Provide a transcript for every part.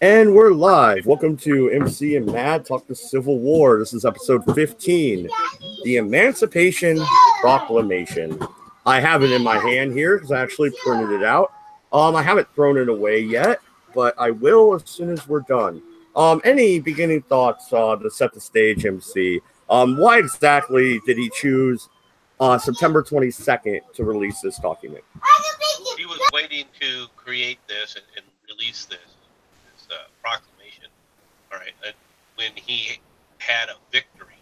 And we're live. Welcome to MC and MADD Talk the Civil War. This is episode 15, the Emancipation Proclamation. I have it in my hand here because I actually printed it out. I haven't thrown it away yet, but I will as soon as we're done. Any beginning thoughts to set the stage, MC? Why exactly did he choose September 22nd to release this document? He was waiting to create this and release this proclamation, all right, when he had a victory,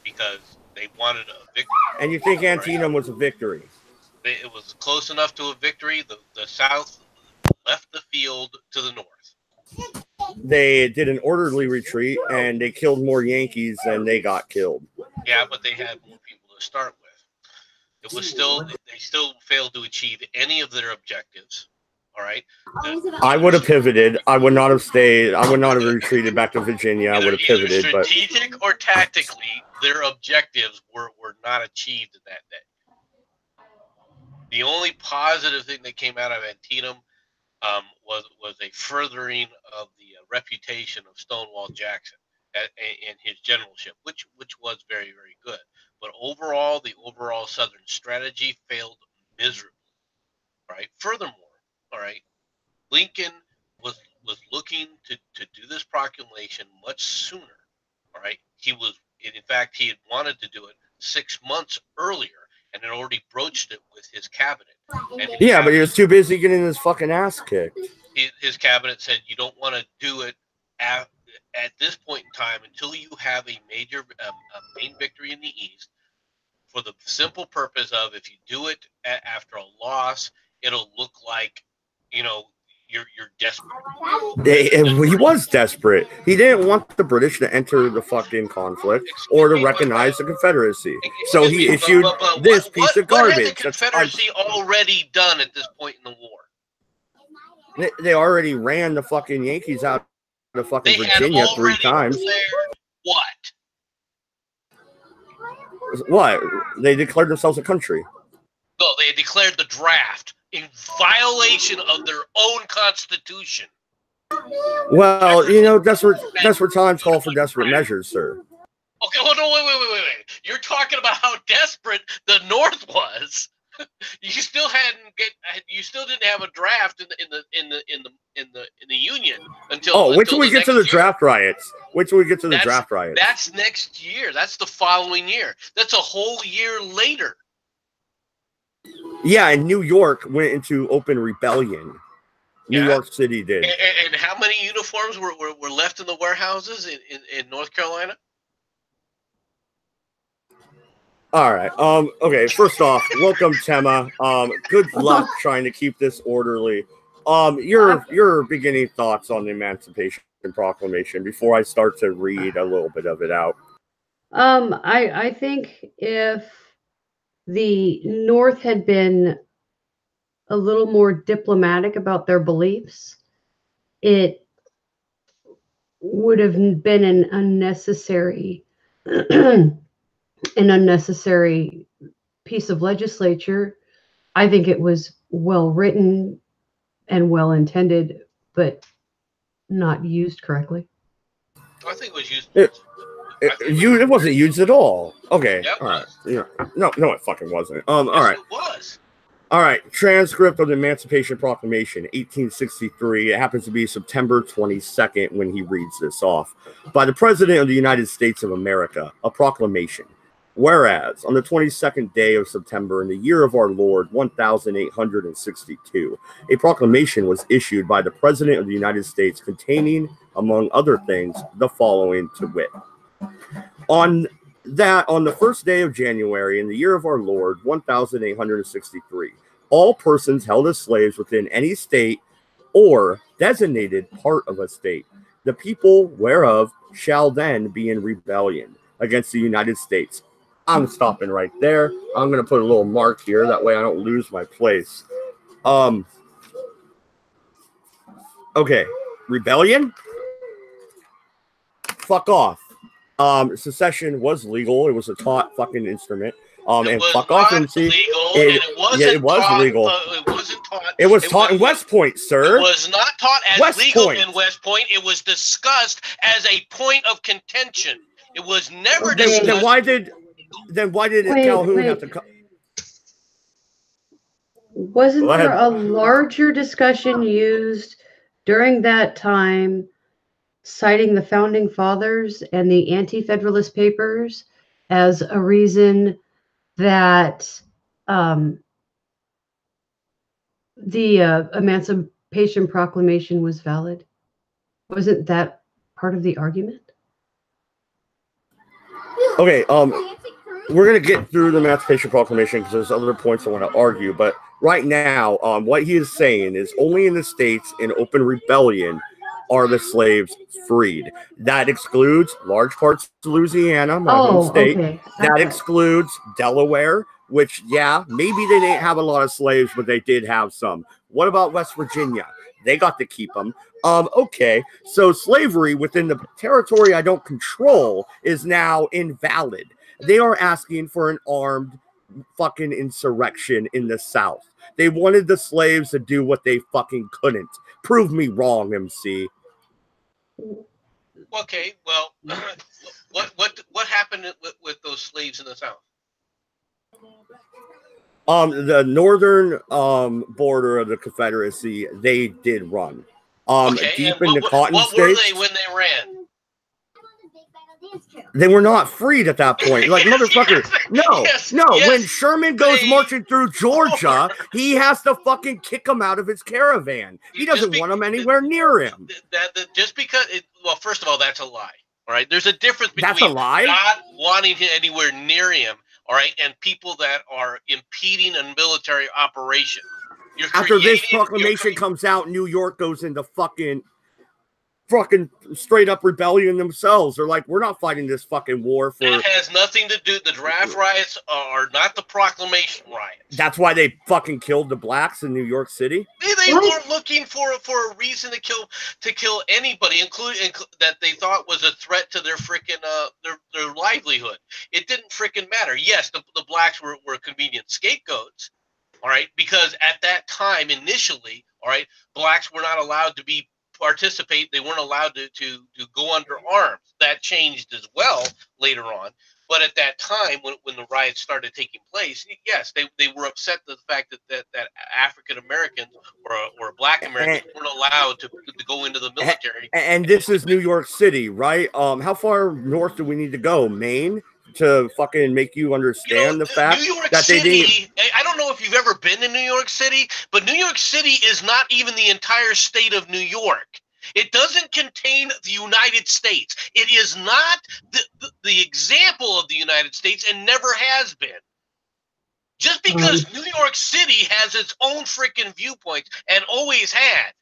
because they wanted a victory. And you think Antietam was a victory? It was close enough to a victory. The South left the field to the North. They did an orderly retreat, and they killed more Yankees than they got killed. Yeah, but they had more people to start with. It was still, they still failed to achieve any of their objectives. All right. I would have pivoted. I would not have stayed. I would not have retreated back to Virginia. I would have pivoted. Strategic or tactically, their objectives were not achieved that day. The only positive thing that came out of Antietam was a furthering of the reputation of Stonewall Jackson and his generalship, which was very, very good. But overall, the overall Southern strategy failed miserably. Right. Furthermore, all right, Lincoln was looking to do this proclamation much sooner. All right, in fact, he had wanted to do it 6 months earlier and had already broached it with his cabinet. Yeah, but he was too busy getting his fucking ass kicked. His cabinet said, you don't want to do it at this point in time until you have a major main victory in the East, for the simple purpose of, if you do it after a loss, it'll look like, you know, you're desperate. He was desperate. He didn't want the British to enter the fucking conflict or to recognize the Confederacy. So he issued this piece of garbage. What had the Confederacy already done at this point in the war? They already ran the fucking Yankees out of fucking Virginia 3 times. What? They declared themselves a country. No, they declared the draft in violation of their own constitution. Well, you know, desperate times call for desperate measures, sir. Okay, hold on, wait. You're talking about how desperate the North was. You still didn't have a draft in the Union until. Wait till we get to the draft riots. Wait till we get to the draft riots. That's next year. That's the following year. That's a whole year later. Yeah, and New York went into open rebellion. New York City did. And how many uniforms were left in the warehouses in North Carolina? All right. Okay. First off, welcome, Tema. Good luck trying to keep this orderly. Your beginning thoughts on the Emancipation Proclamation before I start to read a little bit of it out. I think if the North had been a little more diplomatic about their beliefs, it would have been an unnecessary piece of legislature. I think it was well written and well intended, but not used correctly. I think it was used. It wasn't used at all. Okay. Yeah, all right. Yeah. No, it fucking wasn't. All right. It was. All right. Transcript of the Emancipation Proclamation, 1863. It happens to be September 22nd when he reads this off. By the President of the United States of America, a proclamation. Whereas, on the 22nd day of September in the year of our Lord, 1862, a proclamation was issued by the President of the United States containing, among other things, the following to wit. On the first day of January in the year of our Lord, 1863, all persons held as slaves within any state or designated part of a state, the people whereof shall then be in rebellion against the United States. I'm stopping right there. I'm going to put a little mark here. That way I don't lose my place. Okay. Rebellion? Fuck off. Secession was legal. It was a taught fucking instrument. And fuck off, MC. It was wasn't taught. It was taught in West Point, sir. It was not taught as West legal Point. in West Point. It was discussed as a point of contention. It was never Okay. discussed. Then why did Wait, Calhoun wait. have to come? Wasn't Go ahead. there a larger discussion used during that time citing the founding fathers and the anti-federalist papers as a reason that the Emancipation Proclamation was valid? Wasn't that part of the argument? Okay, we're gonna get through the Emancipation Proclamation because there's other points I want to argue, but right now, what he is saying is only in the states in open rebellion are the slaves freed. That excludes large parts of Louisiana, my home state. Okay. That excludes Delaware, which, yeah, maybe they didn't have a lot of slaves, but they did have some. What about West Virginia? They got to keep them. Okay, so slavery within the territory I don't control is now invalid. They are asking for an armed fucking insurrection in the South. They wanted the slaves to do what they fucking couldn't. Prove me wrong, MC. Okay, well, what happened with those slaves in the South? The northern border of the Confederacy, they did run. Deep in the Cotton States. What were they when they ran? They were not freed at that point. Like, motherfucker, no. When Sherman goes marching through Georgia, he has to fucking kick him out of his caravan. He doesn't want him anywhere near him. Just because, well, first of all, that's a lie. All right, there's a difference between not wanting him anywhere near him, all right, and people that are impeding a military operation. After this proclamation comes out, New York goes into fucking straight up rebellion themselves. They're like, we're not fighting this fucking war for. It has nothing to do. The draft riots are not the proclamation riots. That's why they fucking killed the blacks in New York City. They weren't looking for a reason to kill anybody, including that they thought was a threat to their freaking their livelihood. It didn't freaking matter. Yes, the blacks were convenient scapegoats. All right, because at that time, initially, all right, blacks were not allowed to participate. They weren't allowed to go under arms. That changed as well later on. But at that time, when the riots started taking place, yes, they were upset at the fact that African Americans or Black Americans weren't allowed to go into the military. And this is New York City, right? How far north do we need to go? Maine? To fucking make you understand the fact that they didn't. I don't know if you've ever been to New York City, but New York City is not even the entire state of New York. It doesn't contain the United States. It is not the example of the United States and never has been. Just because New York City has its own freaking viewpoints and always had,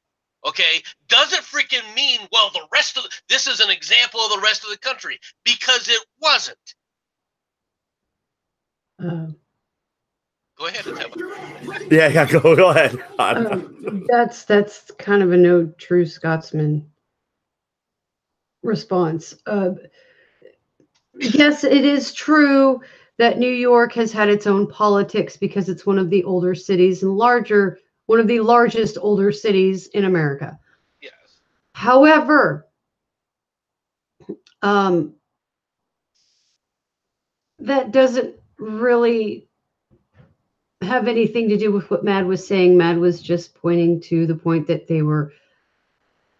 okay, doesn't freaking mean, well, the rest of this is an example of the rest of the country, because it wasn't. Go ahead. Yeah, go ahead. That's kind of a no true Scotsman response. Yes, it is true that New York has had its own politics because it's one of the older cities and one of the largest older cities in America. Yes. However, that doesn't really have anything to do with what MADD was saying. MADD was just pointing to the point that they were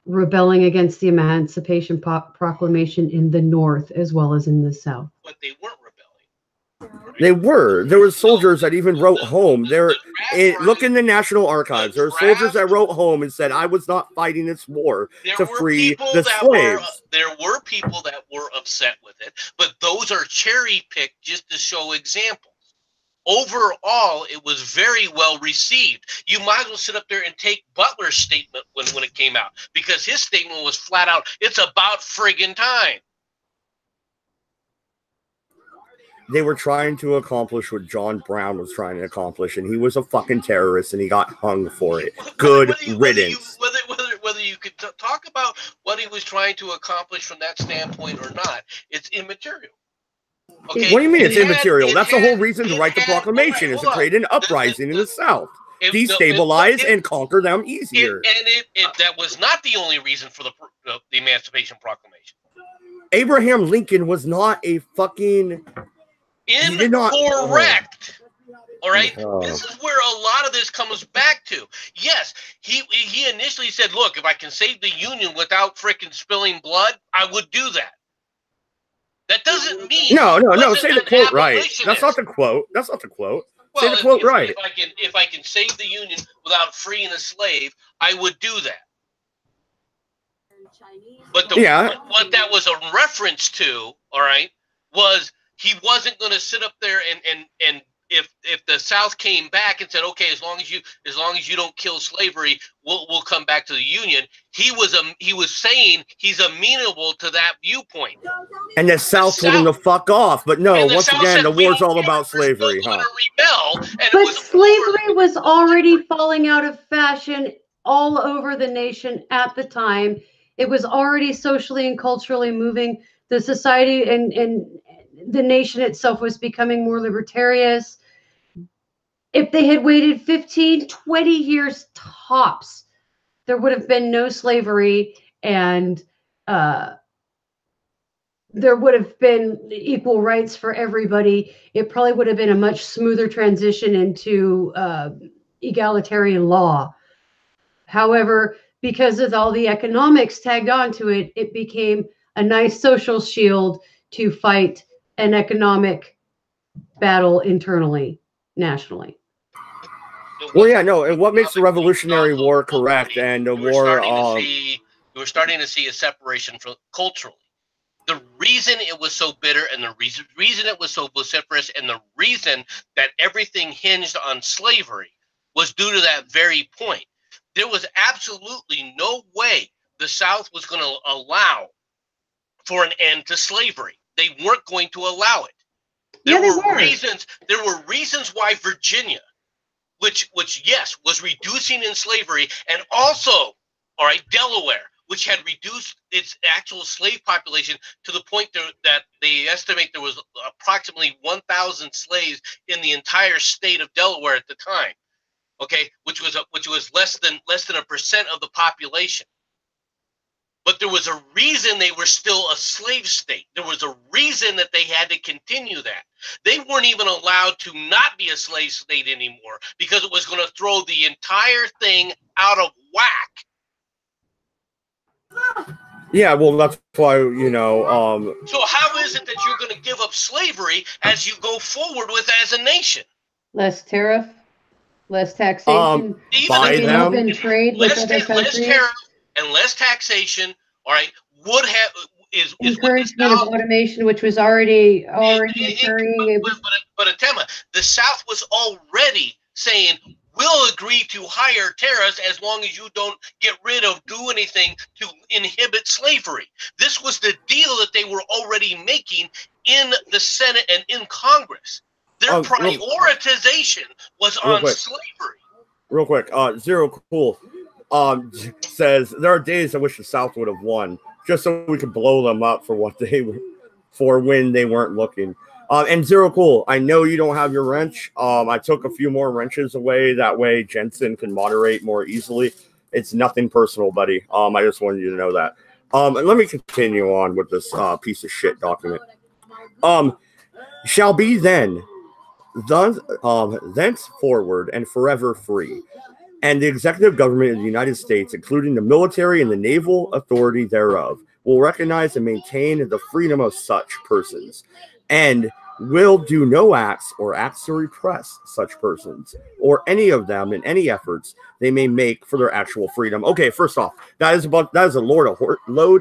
rebelling against the Emancipation Proclamation in the North as well as in the South. But they weren't rebelling. They were. There were soldiers that even wrote home. Look in the National Archives. There were soldiers that wrote home and said, I was not fighting this war to free the slaves. There were people that were upset with it, but those are cherry-picked just to show examples. Overall, it was very well received. You might as well sit up there and take Butler's statement when it came out, because his statement was flat out, it's about friggin' time. They were trying to accomplish what John Brown was trying to accomplish, and he was a fucking terrorist, and he got hung for it. Good riddance. Whether you could talk about what he was trying to accomplish from that standpoint or not, it's immaterial. Okay? What do you mean it's immaterial? That's the whole reason to write the proclamation, is to create an uprising in the South. destabilize and conquer them easier. That was not the only reason for the Emancipation Proclamation. Abraham Lincoln was not a fucking incorrect. All right, this is where a lot of this comes back to. Yes, he initially said, "Look, if I can save the Union without frickin' spilling blood, I would do that." That doesn't mean no. Say the quote right. That's not the quote. Well, say the quote right. If I can save the Union without freeing a slave, I would do that. But what that was a reference to, all right, was he wasn't going to sit up there and if the South came back and said, okay, as long as you don't kill slavery, we'll come back to the Union. He was saying he's amenable to that viewpoint. And the South told him to fuck off. But no, once again, the war's all about slavery, huh? But slavery was already falling out of fashion all over the nation at the time. It was already socially and culturally moving. The society and the nation itself was becoming more libertarian. If they had waited 15, 20 years tops, there would have been no slavery, and there would have been equal rights for everybody. It probably would have been a much smoother transition into egalitarian law. However, because of all the economics tagged onto it, it became a nice social shield to fight an economic battle internally, nationally. Well, yeah, no, and what makes the Revolutionary War correct and the war... We're starting to see a separation from culturally. The reason it was so bitter and the reason it was so vociferous and the reason that everything hinged on slavery was due to that very point. There was absolutely no way the South was going to allow for an end to slavery. They weren't going to allow it. There were reasons why Virginia, which yes, was reducing in slavery, and also, all right, Delaware, which had reduced its actual slave population to the point that they estimate there was approximately 1,000 slaves in the entire state of Delaware at the time. Okay, which was less than 1% of the population. But there was a reason they were still a slave state. There was a reason that they had to continue that. They weren't even allowed to not be a slave state anymore because it was going to throw the entire thing out of whack. Yeah, well, that's why, So how is it that you're going to give up slavery as you go forward with as a nation? Less tariff, less taxation, open trade with other countries. Less tariff and less taxation, all right, would have is encouragement of automation, which was already occurring. But Atema, the South was already saying, we'll agree to higher tariffs as long as you don't do anything to inhibit slavery. This was the deal that they were already making in the Senate and in Congress. Their prioritization was on slavery. Real quick, Zero Cool says there are days I wish the South would have won, just so we could blow them up for when they weren't looking. And Zero Cool, I know you don't have your wrench. I took a few more wrenches away. That way Jensen can moderate more easily. It's nothing personal, buddy. I just wanted you to know that. And let me continue on with this piece of shit document. Shall be then, thenceforward and forever free. And the executive government of the United States, including the military and the naval authority thereof, will recognize and maintain the freedom of such persons, and will do no acts or acts to repress such persons, or any of them in any efforts they may make for their actual freedom. Okay, first off, that is a load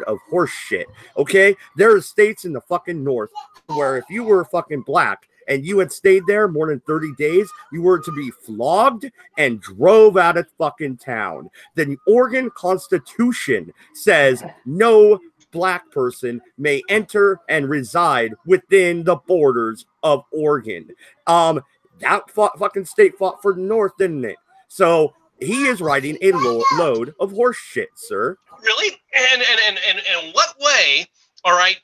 of horse shit. Okay, there are states in the fucking North where if you were fucking black and you had stayed there more than 30 days, you were to be flogged and drove out of fucking town. The Oregon Constitution says no black person may enter and reside within the borders of Oregon. That fucking state fought for the North, didn't it? So he is writing a load of horse shit, sir. Really? And what way, all right,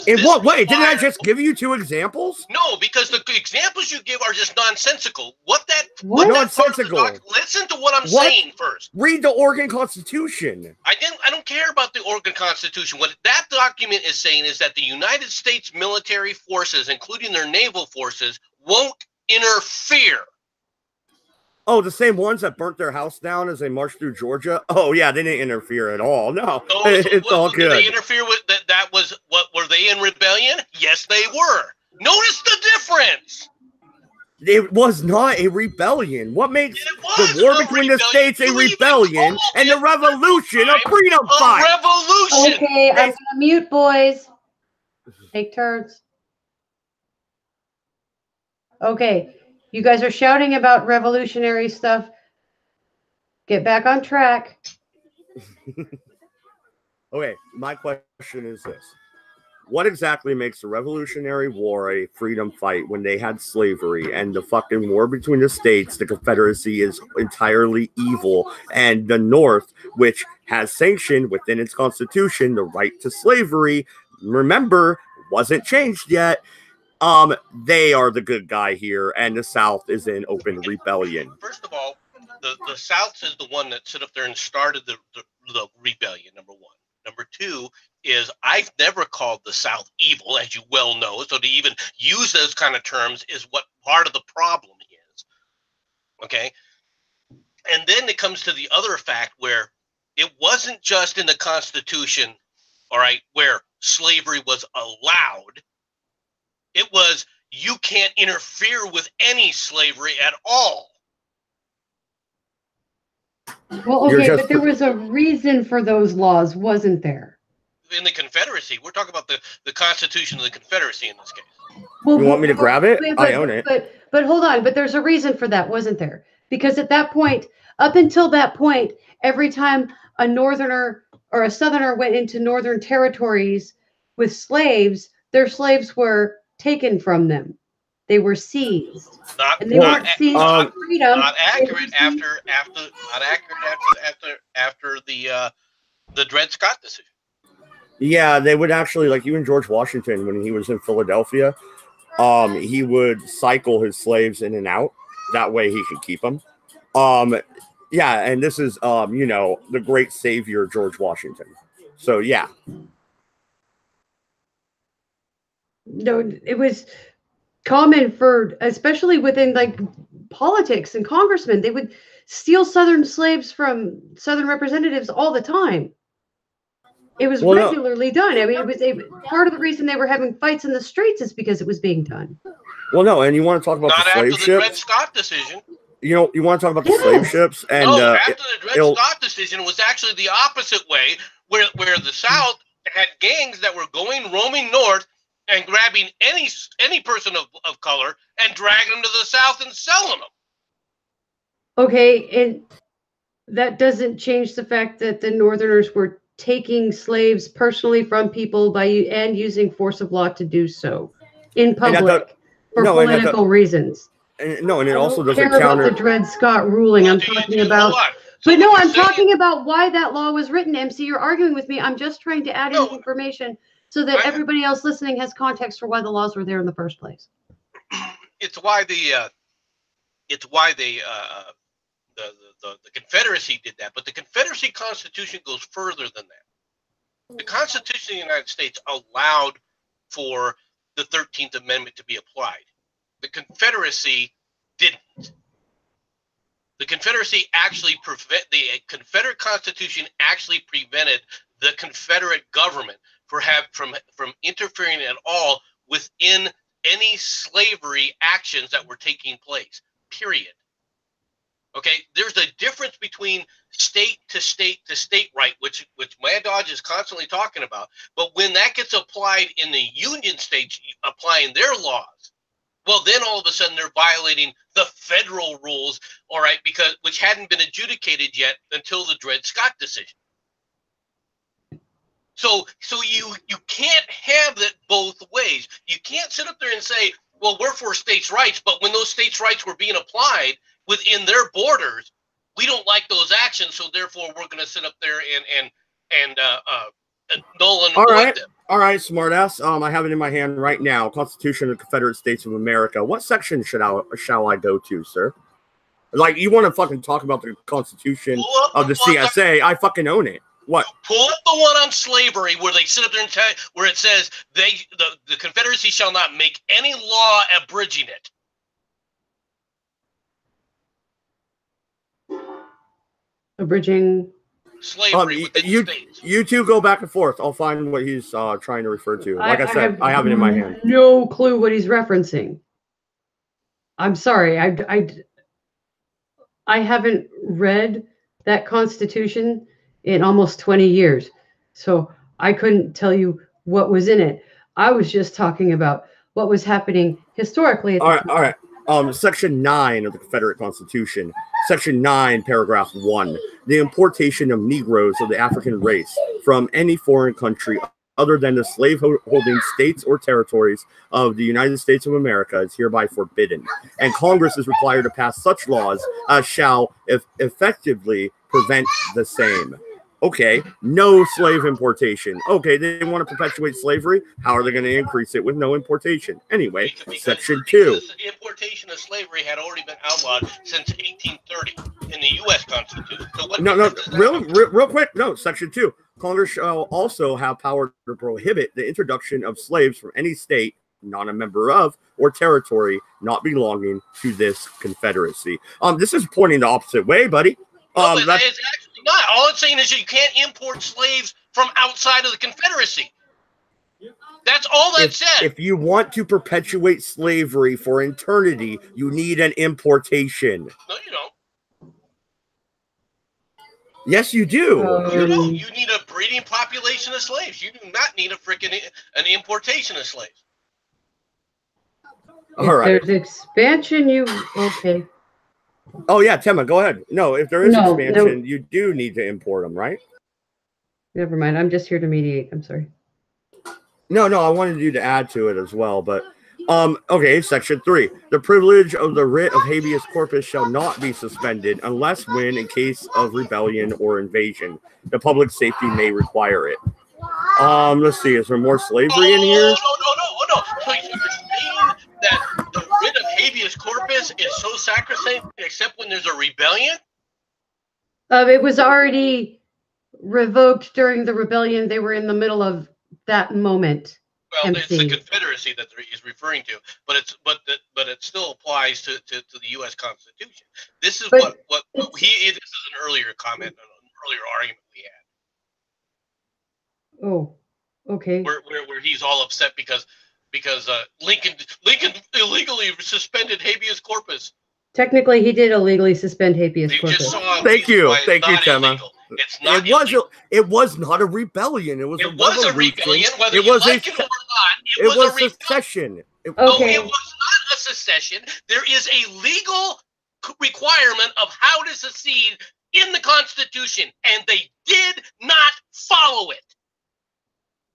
In what way? Didn't I just give you 2 examples? No, because the examples you give are just nonsensical. What Nonsensical. Listen to what I'm saying first. Read the Oregon Constitution. I don't care about the Oregon Constitution. What that document is saying is that the United States military forces, including their naval forces, won't interfere. Oh, the same ones that burnt their house down as they marched through Georgia? Oh, yeah, they didn't interfere at all. No, it's all good. Did they interfere with that? That was what? Were they in rebellion? Yes, they were. Notice the difference. It was not a rebellion. What makes the war between the states a rebellion and the revolution a freedom fight? Revolution. Okay, I'm going to mute, boys. Take turns. Okay. You guys are shouting about revolutionary stuff. Get back on track. Okay, my question is this. What exactly makes the Revolutionary War a freedom fight when they had slavery and the fucking war between the states, the Confederacy is entirely evil, and the North, which has sanctioned within its constitution the right to slavery, remember, wasn't changed yet. They are the good guy here, and the South is in open rebellion. First of all, the South is the one that stood up there and started the rebellion, number one. Number two is I've never called the South evil, as you well know. So to even use those kind of terms is what part of the problem is. Okay? And then it comes to the other fact where it wasn't just in the Constitution, all right, where slavery was allowed. It was, you can't interfere with any slavery at all. Well, okay, but there was a reason for those laws, wasn't there? In the Confederacy, we're talking about the Constitution of the Confederacy in this case. Well, you want me to grab it? I own it. But hold on, but there's a reason for that, wasn't there? Because at that point, up until that point, every time a northerner or a southerner went into northern territories with slaves, their slaves were taken from them. They were seized. And they weren't seized for freedom. Not accurate after the Dred Scott decision. Yeah, they would actually, like even George Washington, when he was in Philadelphia, he would cycle his slaves in and out. That way he could keep them. Yeah, and this is, you know, the great savior, George Washington. So, yeah. No, it was common for, especially within like politics and congressmen, they would steal Southern slaves from Southern representatives all the time. It was regularly done. I mean, it was part of the reason they were having fights in the streets is because it was being done. Well, no, and you want to talk about the slave ships? Not after the Dred Scott decision. You know, you want to talk about the slave ships? And after the Dred Scott decision, it was actually the opposite way, where the South had gangs that were roaming north and grabbing any person of color and dragging them to the South and selling them. Okay, and that doesn't change the fact that the Northerners were taking slaves personally from people and using force of law to do so in public for political reasons. No, and it also doesn't care about the Dred Scott ruling. I'm talking about. But no, I'm talking about why that law was written, MC. You're arguing with me. I'm just trying to add in information so that everybody else listening has context for why the laws were there in the first place. It's why the Confederacy did that, but the Confederacy Constitution goes further than that. The Constitution of the United States allowed for the 13th Amendment to be applied. The Confederacy didn't. The Confederacy the Confederate Constitution actually prevented the Confederate government from interfering at all within any slavery actions that were taking place, period. Okay, there's a difference between state to state to state right, which MADD is constantly talking about. But when that gets applied in the Union states, applying their laws, well, then all of a sudden they're violating the federal rules, all right, which hadn't been adjudicated yet until the Dred Scott decision. So you can't have it both ways. You can't sit up there and say, well, we're for states' rights, but when those states' rights were being applied within their borders, we don't like those actions, so therefore we're going to sit up there and null and void them. All right, smartass. I have it in my hand right now. Constitution of the Confederate States of America. What section shall I go to, sir? Like, you want to fucking talk about the Constitution of the CSA? I fucking own it. What? Pull up the one on slavery where they sit up there and where it says the Confederacy shall not make any law abridging it. Abridging slavery within the states. You two go back and forth. I'll find what he's trying to refer to. Like I said, I have it in my hand. No clue what he's referencing. I'm sorry. I haven't read that Constitution in almost 20 years. So I couldn't tell you what was in it. I was just talking about what was happening historically. All right. Section 9 of the Confederate Constitution. Section 9, paragraph 1. The importation of Negroes of the African race from any foreign country other than the slave-holding states or territories of the United States of America is hereby forbidden, and Congress is required to pass such laws as shall effectively prevent the same. Okay, no slave importation. Okay, they want to perpetuate slavery. How are they going to increase it with no importation? Anyway, Section 2. Importation of slavery had already been outlawed since 1830 in the U.S. Constitution. So real quick. No, Section 2. Congress shall also have power to prohibit the introduction of slaves from any state not a member of or territory not belonging to this Confederacy. This is pointing the opposite way, buddy. No, it's actually not. All it's saying is you can't import slaves from outside of the Confederacy. That's all that said. If you want to perpetuate slavery for eternity, you need an importation. No, you don't. Yes, you do. You don't. You need a breeding population of slaves. You do not need an importation of slaves. All right. There's expansion. Okay. Oh yeah, Tema, go ahead. No, if there is expansion, you do need to import them, right? Never mind. I'm just here to mediate. I'm sorry. No, I wanted you to add to it as well, but okay, Section 3. The privilege of the writ of habeas corpus shall not be suspended unless when, in case of rebellion or invasion, the public safety may require it. Let's see, is there more slavery in here? No. So you're saying that the writ of habeas corpus is so sacrosanct except when there's a rebellion? It was already revoked during the rebellion. They were in the middle of that moment. Well, it's the Confederacy that he's referring to, but it still applies to the U.S. Constitution. This is what this is an earlier comment, an earlier argument we had. Oh, okay. Where he's all upset because Lincoln illegally suspended habeas corpus. Technically, he did illegally suspend habeas corpus. Thank you, Tema. It's not illegal. It was not a rebellion. It was a rebellion. Whether it you was like it or not, it was a secession. No, it was not a secession. There is a legal requirement of how to secede in the Constitution, and they did not follow it.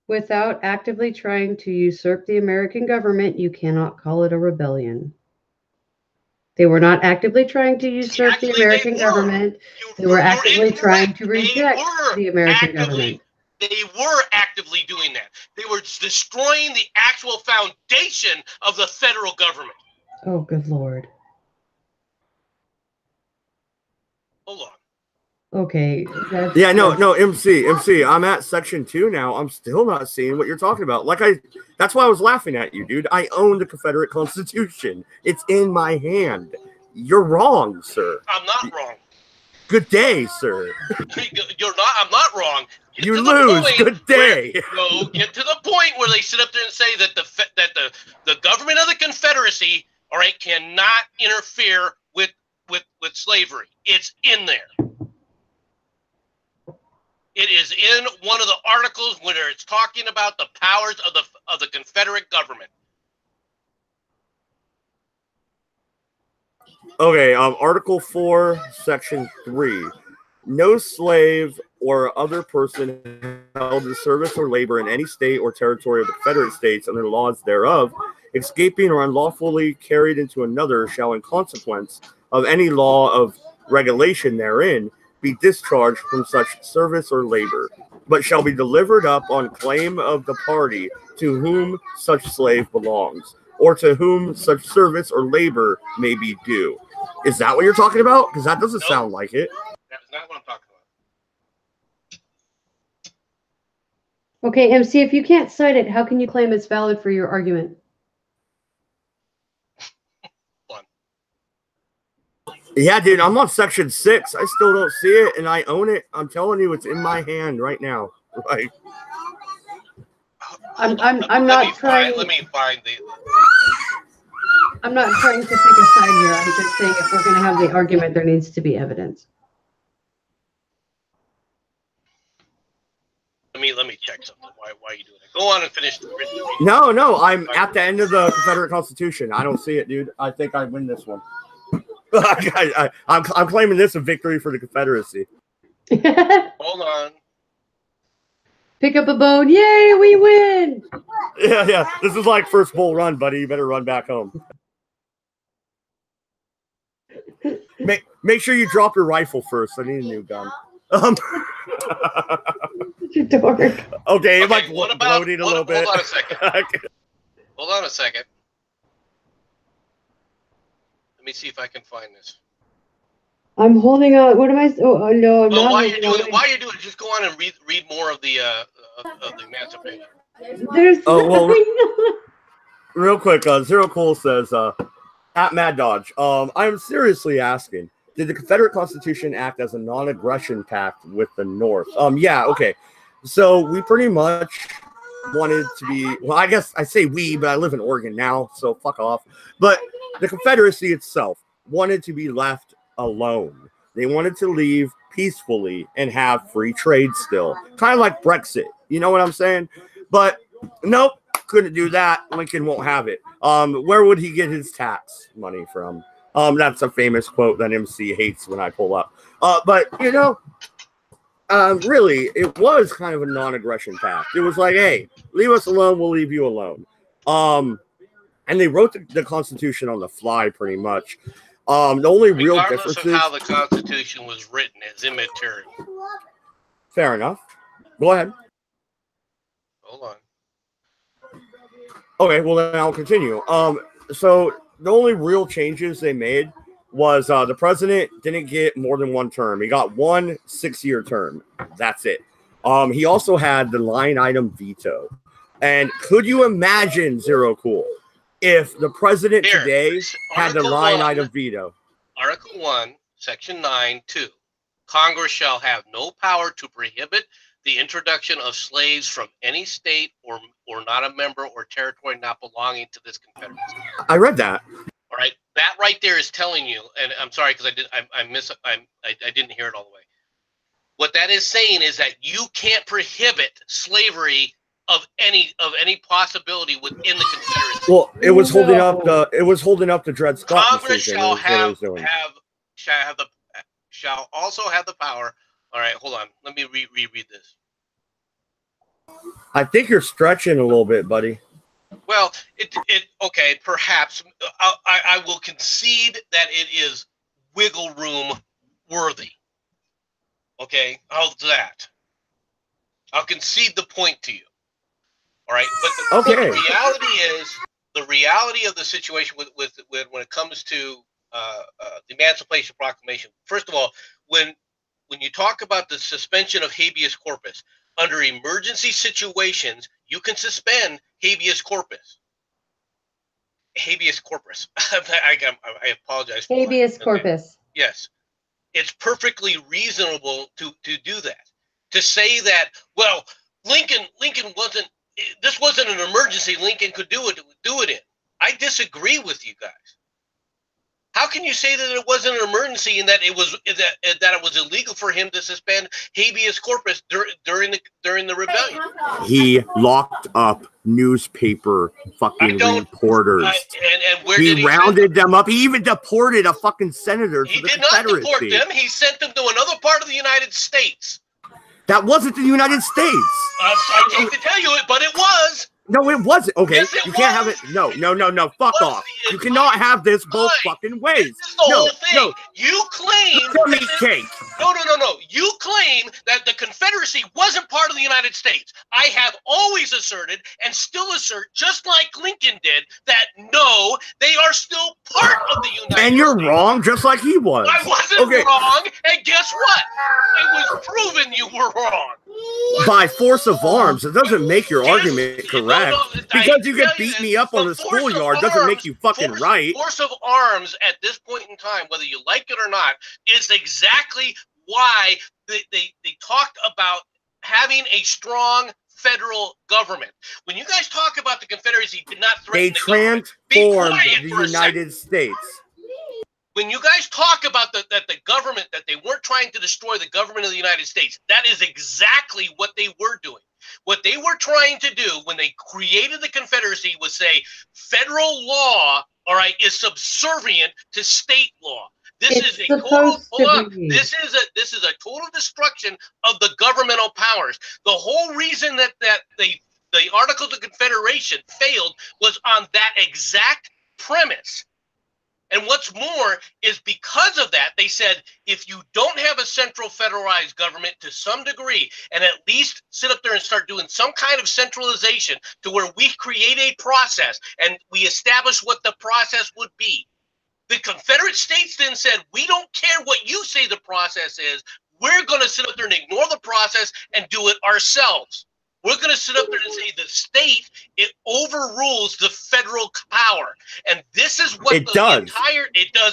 Without actively trying to usurp the American government, you cannot call it a rebellion. They were not actively trying to usurp the American government. They were actively trying to reject the American government. They were actively doing that. They were destroying the actual foundation of the federal government. Oh, good Lord. Hold on. Okay. No, MC. I'm at Section 2 now. I'm still not seeing what you're talking about. That's why I was laughing at you, dude. I own the Confederate Constitution. It's in my hand. You're wrong, sir. I'm not wrong. Good day, sir. You're not. I'm not wrong. You lose. Good day. Get to the point where they sit up there and say that the government of the Confederacy, all right, cannot interfere with slavery. It's in there. It is in one of the articles where it's talking about the powers of the Confederate government. Okay, Article 4, Section 3. No slave or other person held in service or labor in any state or territory of the Confederate States under the laws thereof, escaping or unlawfully carried into another, shall in consequence of any law of regulation therein be discharged from such service or labor. but shall be delivered up on claim of the party to whom such slave belongs, or to whom such service or labor may be due. Is that what you're talking about? Because that doesn't sound like it. That's not what I'm talking about. Okay, MC, if you can't cite it, how can you claim it's valid for your argument? Yeah, dude, I'm on section 6. I still don't see it, and I own it. I'm telling you, it's in my hand right now. Like, I'm not trying. Let me find the. I'm not trying to pick a side here. I'm just saying if we're going to have the argument, there needs to be evidence. Let me check something. Why are you doing it? Go on and finish the written. No, I'm at the end of the Confederate Constitution. I don't see it, dude. I think I win this one. I'm claiming this a victory for the Confederacy. Hold on. Pick up a bone. Yay, we win! Yeah. This is like first bull run, buddy. You better run back home. Make sure you drop your rifle first. I need a new gun. You dork. Okay, am I bloating a little bit? Hold on a second. Hold on a second. Let me see if I can find this. I'm holding on. What am I? Oh no, I'm not. While you're doing it, just go on and read more of the Emancipation. There's real quick, Zero Cool says, at Mad Dodge, I am seriously asking, did the Confederate Constitution act as a non-aggression pact with the North? Yeah, okay. So we pretty much wanted to be, well, I guess I say we, but I live in Oregon now, so fuck off. But the Confederacy itself wanted to be left alone. They wanted to leave peacefully and have free trade still. Kind of like Brexit. You know what I'm saying? But nope, couldn't do that. Lincoln won't have it. Where would he get his tax money from? That's a famous quote that MC hates when I pull up. But, you know, really, it was kind of a non-aggression pact. It was like, hey, leave us alone, we'll leave you alone. And they wrote the Constitution on the fly, pretty much. The only real difference of how the Constitution was written is immaterial. Fair enough. Go ahead. Hold on. Okay, well then I'll continue. So the only real changes they made was the president didn't get more than one term. He got 1 6-year term. That's it. He also had the line item veto. And could you imagine, Zero Cool, if the president today had the line item veto? Article 1, Section 9(2). Congress shall have no power to prohibit the introduction of slaves from any state or not a member or territory not belonging to this confederacy. I read that. All right, that right there is telling you, and I'm sorry because I didn't hear it all the way. What that is saying is that you can't prohibit slavery of any possibility within the Confederacy. Well, it was holding up the Dred Scott Congress decision. shall also have the power. All right, hold on. Let me reread this. I think you're stretching a little bit, buddy. Well, okay, perhaps I will concede that it is wiggle room worthy. Okay, how's that? I'll concede the point to you. All right, but the reality of the situation with when it comes to the Emancipation Proclamation. First of all, when you talk about the suspension of habeas corpus, under emergency situations, you can suspend habeas corpus. Habeas corpus. I apologize. Habeas corpus. Yes, it's perfectly reasonable to do that. To say that, well, Lincoln wasn't. This wasn't an emergency. Lincoln could do it in. I disagree with you guys. How can you say that it wasn't an emergency and that it was illegal for him to suspend habeas corpus during the rebellion? He locked up newspaper fucking reporters. He rounded them up. He even deported a fucking senator to the Confederacy. He did not deport them. He sent them to another part of the United States. That wasn't the United States. I hate to tell you it, but it was. No, it wasn't. Okay, Yes, it you can't have was. it. No. Fuck Was off. the You cannot entire have this both time. fucking ways. This is the No, whole thing. no. You claim Tell me, that cake. No. You claim that the Confederacy wasn't part of the United States. I have always asserted and still assert, just like Lincoln did, that no, they are still part of the United States. And you're wrong, just like he was. I wasn't wrong, and guess what? It was proven you were wrong. By force of arms, it doesn't make your argument correct. Because you can beat me up on the schoolyard doesn't make you fucking right. Force of arms at this point in time, whether you like it or not, is exactly why they talked about having a strong federal government. When you guys talk about the Confederacy did not threaten They transformed the United States. When you guys talk about that the government, that they weren't trying to destroy the government of the United States, that is exactly what they were doing. What they were trying to do when they created the Confederacy was say federal law, all right, is subservient to state law. This is a total this is a total destruction of the governmental powers. The whole reason that the Articles of Confederation failed was on that exact premise. And what's more is because of that, they said, if you don't have a central federalized government to some degree, and at least sit up there and start doing some kind of centralization to where we create a process and we establish what the process would be. The Confederate States then said, we don't care what you say the process is. We're going to sit up there and ignore the process and do it ourselves. We're going to sit up there and say the state, it overrules the federal power. And this is what it does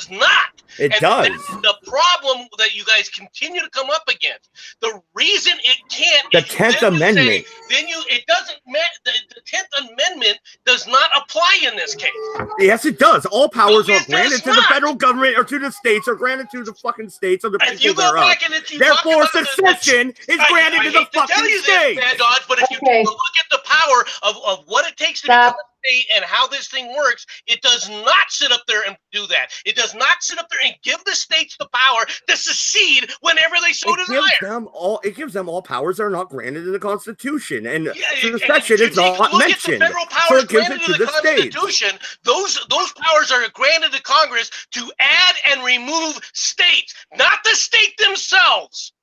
not. It does. That's the problem that you guys continue to come up against. The reason it can't. The 10th Amendment. It doesn't. The 10th Amendment does not apply in this case. Yes, it does. All powers are granted to the federal government or to the states, or granted to the fucking states or the people thereof. Therefore, secession is granted to the fucking states. But if you look at the power of what it takes to become a state and how this thing works, it does not sit up there and do that. It does not sit up there and give the states the power to secede whenever they so desire. It gives them all powers that are not granted in the Constitution, and secession is not mentioned. So it gives it to the states. Those powers are granted to Congress to add and remove states, not the state themselves.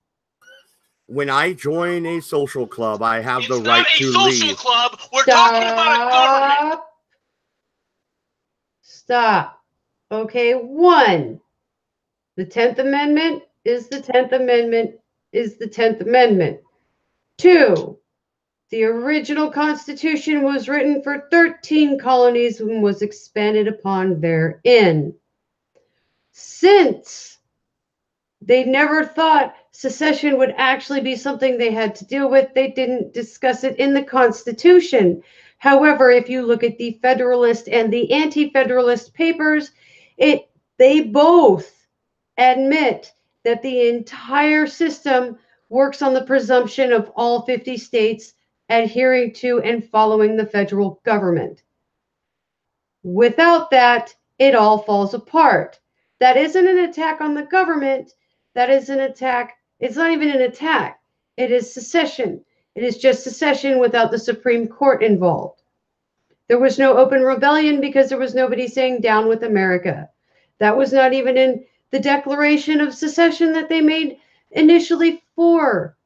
When I join a social club, I have the right to leave. It's not a social club. We're talking about a government. Stop. Okay, 1. The 10th Amendment is the 10th Amendment is the 10th Amendment. 2. The original Constitution was written for 13 colonies and was expanded upon therein. Since they never thought secession would actually be something they had to deal with, they didn't discuss it in the Constitution. However, if you look at the Federalist and the Anti-Federalist papers, they both admit that the entire system works on the presumption of all 50 states adhering to and following the federal government. Without that, it all falls apart. That isn't an attack on the government. That is an attack. It's not even an attack. It is secession. It is just secession without the Supreme Court involved. There was no open rebellion because there was nobody saying down with America. That was not even in the Declaration of Secession that they made initially for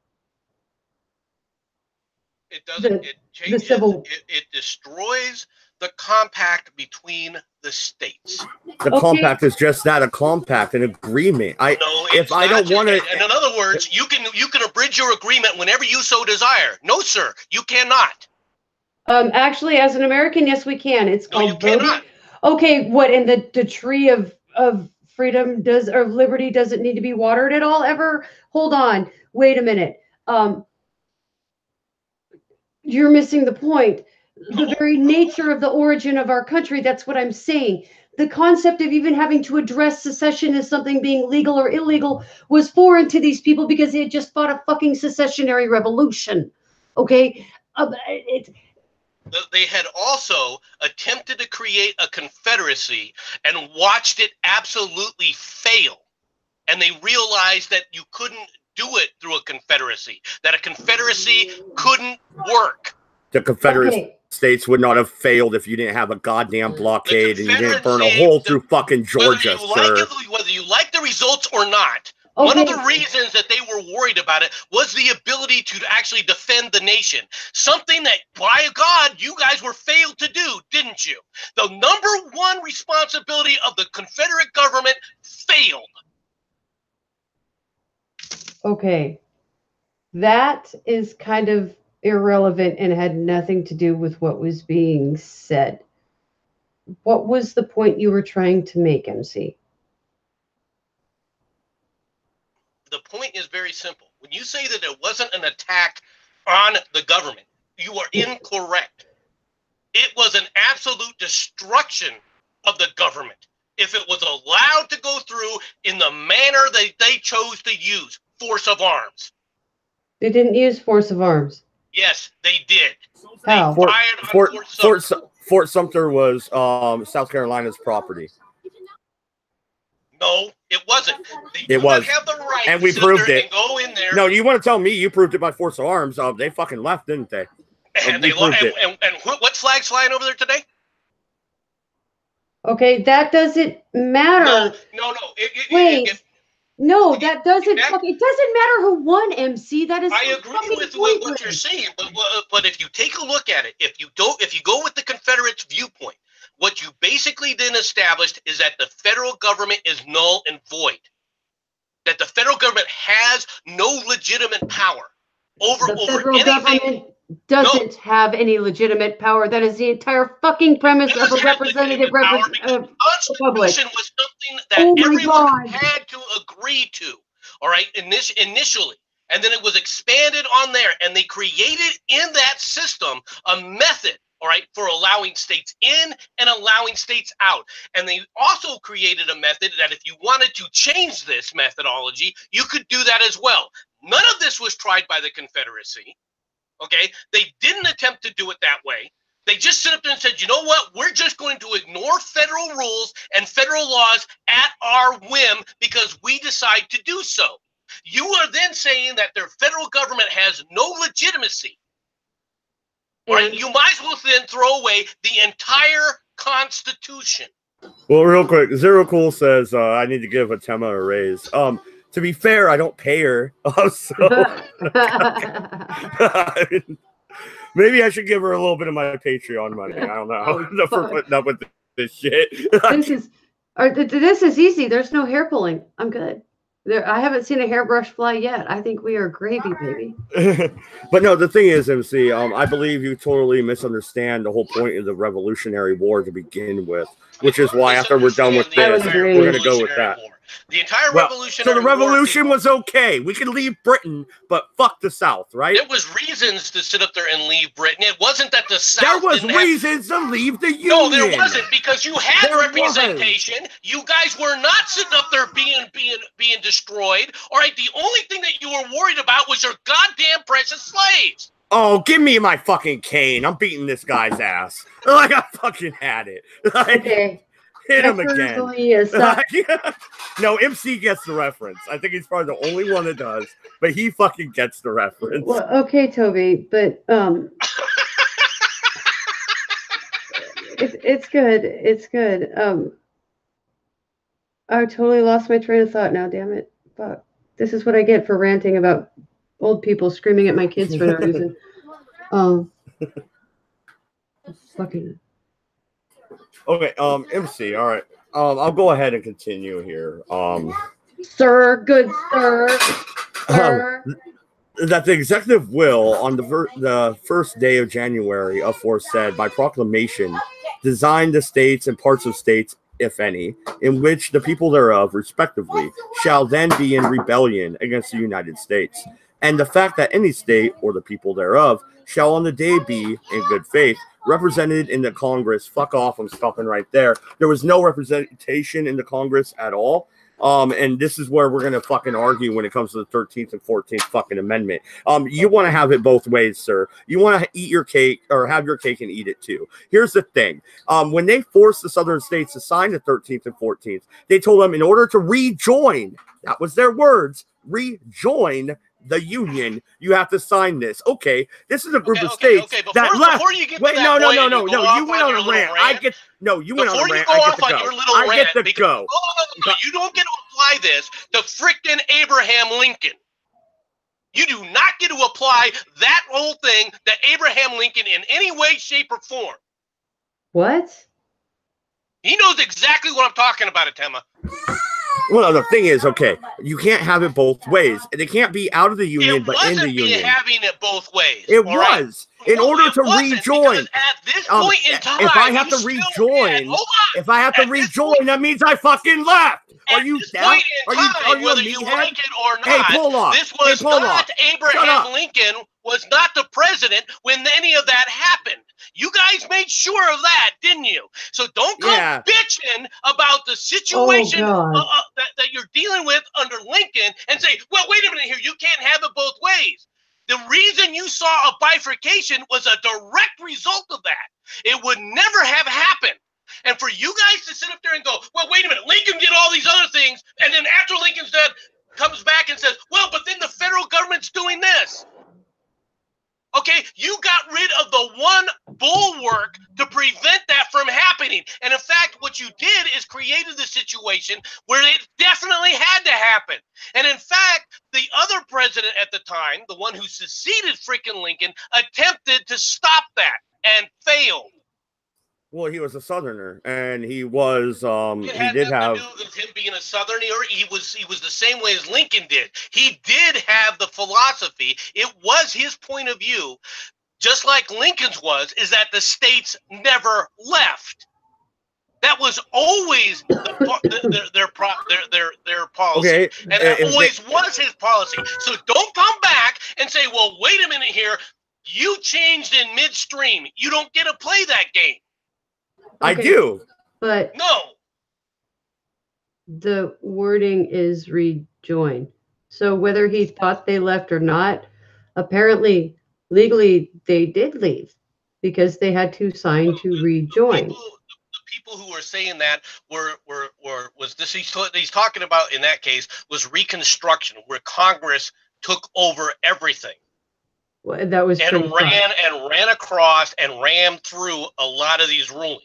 it doesn't. It changes. It destroys the compact between the states. The compact is just that, a compact, an agreement. If I don't want to. In other words, you can abridge your agreement whenever you so desire. No, sir, you cannot. Actually, as an American, yes, we can. It's called you cannot. Okay, what, in the tree of freedom or liberty doesn't need to be watered at all ever? Hold on. Wait a minute. You're missing the point. The very nature of the origin of our country, that's what I'm saying. The concept of even having to address secession as something being legal or illegal was foreign to these people because they had just fought a fucking secessionary revolution. Okay? They had also attempted to create a confederacy and watched it absolutely fail. And they realized that you couldn't do it through a confederacy, that a confederacy couldn't work. The Confederacy States would not have failed if you didn't have a goddamn blockade and you didn't burn a hole through fucking Georgia, whether you like the results or not, one of the reasons that they were worried about it was the ability to actually defend the nation. Something that, by God, you guys were failed to do, didn't you? The number one responsibility of the Confederate government failed. Okay. That is kind of irrelevant and had nothing to do with what was being said. What was the point you were trying to make, MC? The point is very simple. When you say that it wasn't an attack on the government, you are incorrect. It was an absolute destruction of the government if it was allowed to go through in the manner that they chose to use, force of arms. They didn't use force of arms. Yes, they did. How? Fort Sumter was South Carolina's property. No, it wasn't. It was. Have the right and we proved it. And go in there. No, you want to tell me you proved it by force of arms? They fucking left, didn't they? And they proved it. And what flag's flying over there today? Okay, that doesn't matter. No. No, that doesn't. It doesn't matter who won, MC. That is. I agree with what you're saying, but if you take a look at it, if you go with the Confederates' viewpoint, what you basically then established is that the federal government is null and void. That the federal government has no legitimate power over anything. The federal government doesn't have any legitimate power. That is the entire fucking premise of a representative republic. The Constitution was something that everyone had to agree to. All right, initially. And then it was expanded on there, and they created in that system a method, all right, for allowing states in and allowing states out. And they also created a method that if you wanted to change this methodology, you could do that as well. None of this was tried by the Confederacy. Okay, they didn't attempt to do it that way. They just stood up there and said, you know what? We're just going to ignore federal rules and federal laws at our whim because we decide to do so. You are then saying that their federal government has no legitimacy. Right? You might as well then throw away the entire Constitution. Well, real quick, Zero Cool says, I need to give Atema a raise. To be fair, I don't pay her. So maybe I should give her a little bit of my Patreon money. I don't know for putting up with this shit. This is easy. There's no hair pulling. I'm good. I haven't seen a hairbrush fly yet. I think we are gravy, baby. But no, the thing is, MC, I believe you totally misunderstand the whole point of the Revolutionary War to begin with, which is why after we're done with this, we're going to go with that. The entire Revolutionary War. So the Revolution was okay. We could leave Britain, but fuck the South, right? There was reasons to sit up there and leave Britain. It wasn't that the South. There was reasons to leave the Union. No, there wasn't, because you had representation. You guys were not sitting up there being destroyed. All right, the only thing that you were worried about was your goddamn precious slaves. Oh, give me my fucking cane. I'm beating this guy's ass. Like I fucking had it. Okay. Hit him again. No, MC gets the reference. I think he's probably the only one that does, but he fucking gets the reference. Well, okay, Toby, but it's good. It's good. I totally lost my train of thought now. Damn it! Fuck. This is what I get for ranting about old people screaming at my kids for no reason. Fucking. Okay, MC, all right. I'll go ahead and continue here. Sir, good sir. That the executive will on the first day of January aforesaid by proclamation design the states and parts of states, if any, in which the people thereof, respectively, shall then be in rebellion against the United States. And the fact that any state or the people thereof shall on the day be, in good faith, represented in the Congress. Fuck off, I'm stopping right there. There was no representation in the Congress at all. And this is where we're going to fucking argue when it comes to the 13th and 14th fucking amendment. You want to have it both ways, sir. You want to eat your cake or have your cake and eat it too. Here's the thing. When they forced the southern states to sign the 13th and 14th, they told them in order to rejoin, that was their words, rejoin the Union, you have to sign this. Okay, this is a group of states that left. Before you get to Wait, that no. you You went on a rant. You went on a rant. I get to go. No, you don't get to apply this to frickin' Abraham Lincoln. You do not get to apply that whole thing to Abraham Lincoln in any way, shape, or form. What? He knows exactly what I'm talking about, Atema. Well, the thing is, okay, you can't have it both ways. They can't be out of the Union, but in the Union. It wasn't having it both ways. It was. In order to rejoin. At this point in time, if I have to rejoin, that means I fucking left. Are you down? Whether you like it or not, hey, pull off. This was not Abraham Lincoln was not the president when any of that happened. You guys made sure of that, didn't you? So don't come bitching about the situation that you're dealing with under Lincoln and say, well, wait a minute here, you can't have it both ways. The reason you saw a bifurcation was a direct result of that. It would never have happened. And for you guys to sit up there and go, well, wait a minute, Lincoln did all these other things, and then after Lincoln's dead, comes back and says, well, but then the federal government's doing this. Okay, you got rid of the one bulwark to prevent that from happening. And in fact, what you did is created the situation where it definitely had to happen. And in fact, the other president at the time, the one who succeeded freaking Lincoln, attempted to stop that and failed. Well, he was a Southerner, and he was. It had nothing to do with him being a Southerner. He was the same way as Lincoln did. He did have the philosophy. It was his point of view, just like Lincoln's was, is that the states never left. That was always their policy, okay. And that always was his policy. So don't come back and say, "Well, wait a minute here. You changed in midstream. You don't get to play that game." Okay, I do. But no. The wording is rejoin. So whether he thought they left or not, apparently legally they did leave because they had to sign to rejoin. The people who were saying that was this he's talking about in that case was Reconstruction, where Congress took over everything. Well, that was and ran across and rammed through a lot of these rulings.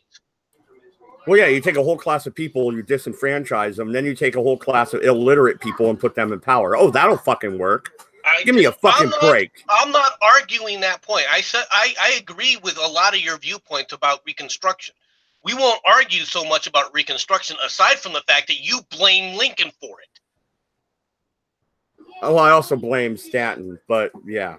Well, yeah, you take a whole class of people and you disenfranchise them, then you take a whole class of illiterate people and put them in power. Oh, that'll fucking work. Give me a fucking break. I'm not arguing that point. I said I agree with a lot of your viewpoints about Reconstruction. We won't argue so much about Reconstruction, aside from the fact that you blame Lincoln for it. Oh, I also blame Stanton, but yeah.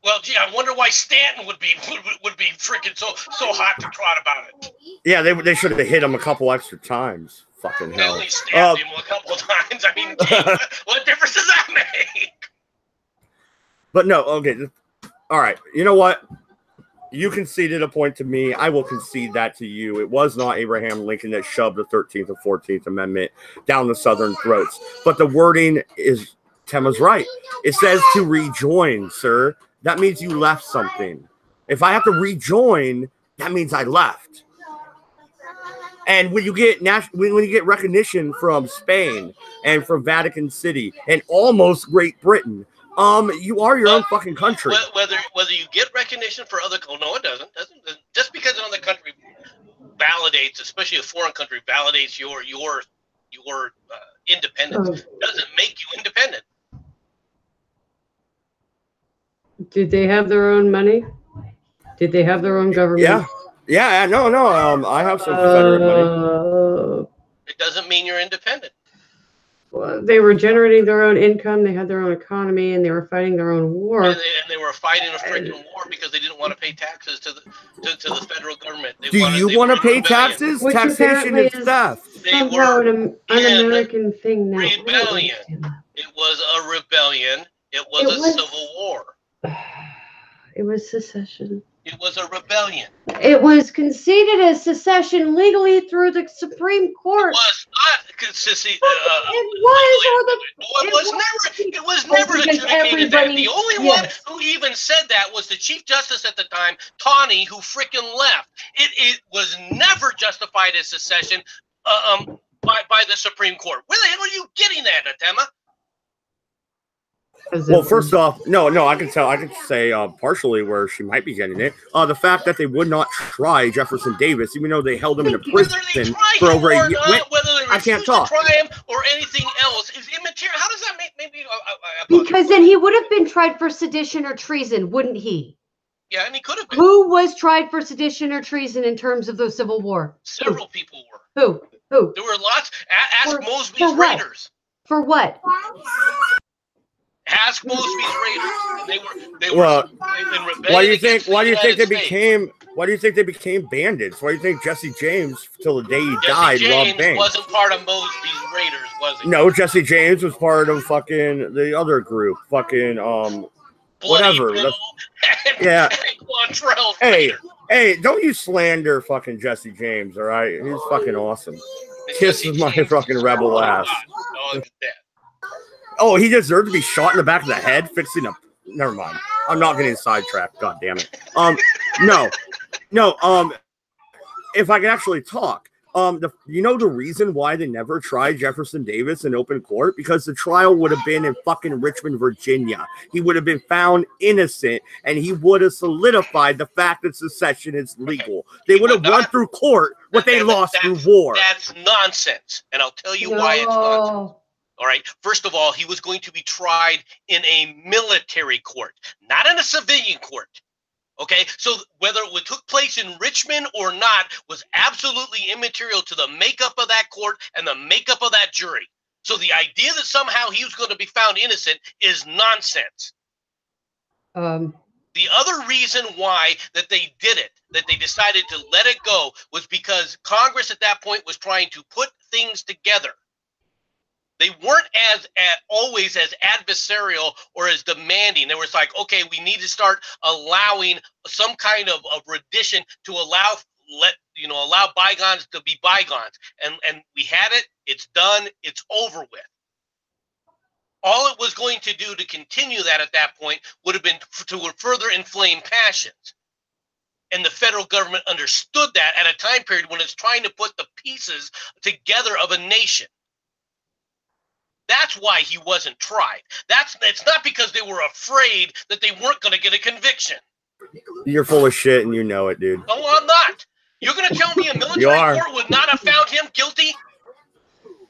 Well, gee, I wonder why Stanton would be freaking so hot to trot about it. Yeah, they should have hit him a couple extra times. Fucking hell. They only stabbed him a couple of times. I mean, what difference does that make? But no, okay. All right. You know what? You conceded a point to me. I will concede that to you. It was not Abraham Lincoln that shoved the 13th or 14th Amendment down the Southern throats. But the wording is, Tema's right. It says to rejoin, sir. That means you left something. If I have to rejoin, that means I left. And when you get when you get recognition from Spain and from Vatican City and almost Great Britain, you are your own fucking country. Whether you get recognition for other, no, it doesn't. Just because another country validates, especially a foreign country validates your independence, doesn't make you independent. Did they have their own money? Did they have their own government? Yeah. No. I have some Confederate money. It doesn't mean you're independent. Well, they were generating their own income. They had their own economy, and they were fighting their own war. And they were fighting a freaking war because they didn't want to pay taxes to the federal government. Do you want to pay taxes? Which taxation is theft. Somehow an un-American thing now. Rebellion. It was a rebellion. It was a civil war. It was secession. It was a rebellion. It was conceded as secession legally through the Supreme Court. It was not conceded. It was never adjudicated that. The only one who even said that was the Chief Justice at the time, Tawney, who freaking left. It was never justified as secession by the Supreme Court. Where the hell are you getting that, Atema? Well, first off, no, I can tell. I can say partially where she might be getting it. The fact that they would not try Jefferson Davis, even though they held him in a prison for over a year. Whether they refuse to try him or anything else is immaterial. How does that make? Maybe because then he would have been tried for sedition or treason, wouldn't he? Yeah, and he could have been. Who was tried for sedition or treason in terms of the Civil War? Several people were. Who? There were lots. Ask Mosby's Raiders. For what? Ask Mosby's Raiders. They were. Well, why do you think? Why do you think they became? Why do you think they became bandits? Why do you think Jesse James, till the day he died, robbed banks? Wasn't part of Mosby's Raiders, was he? No, Jesse James was part of fucking the other group. Fucking whatever. Yeah. Hey, don't you slander fucking Jesse James, all right? He's fucking awesome. Kisses my fucking rebel ass. Oh, he deserved to be shot in the back of the head fixing a... Never mind. I'm not getting sidetracked. God damn it. No. If I could actually talk. You know the reason why they never tried Jefferson Davis in open court? Because the trial would have been in fucking Richmond, Virginia. He would have been found innocent, and he would have solidified the fact that secession is legal. They would have won through court what they lost through war. That's nonsense, and I'll tell you why it's nonsense. All right. First of all, he was going to be tried in a military court, not in a civilian court. Okay, so whether it took place in Richmond or not was absolutely immaterial to the makeup of that court and the makeup of that jury. So the idea that somehow he was going to be found innocent is nonsense. The other reason why that they did it, that they decided to let it go, was because Congress at that point was trying to put things together. They weren't always as adversarial or as demanding. They were like, okay, we need to start allowing some kind of rendition to allow bygones to be bygones. And we had it. It's done. It's over with. All it was going to do to continue that at that point would have been to further inflame passions. And the federal government understood that at a time period when it's trying to put the pieces together of a nation. That's why he wasn't tried. It's not because they were afraid that they weren't going to get a conviction. You're full of shit and you know it, dude. No, I'm not. You're going to tell me a military court would not have found him guilty?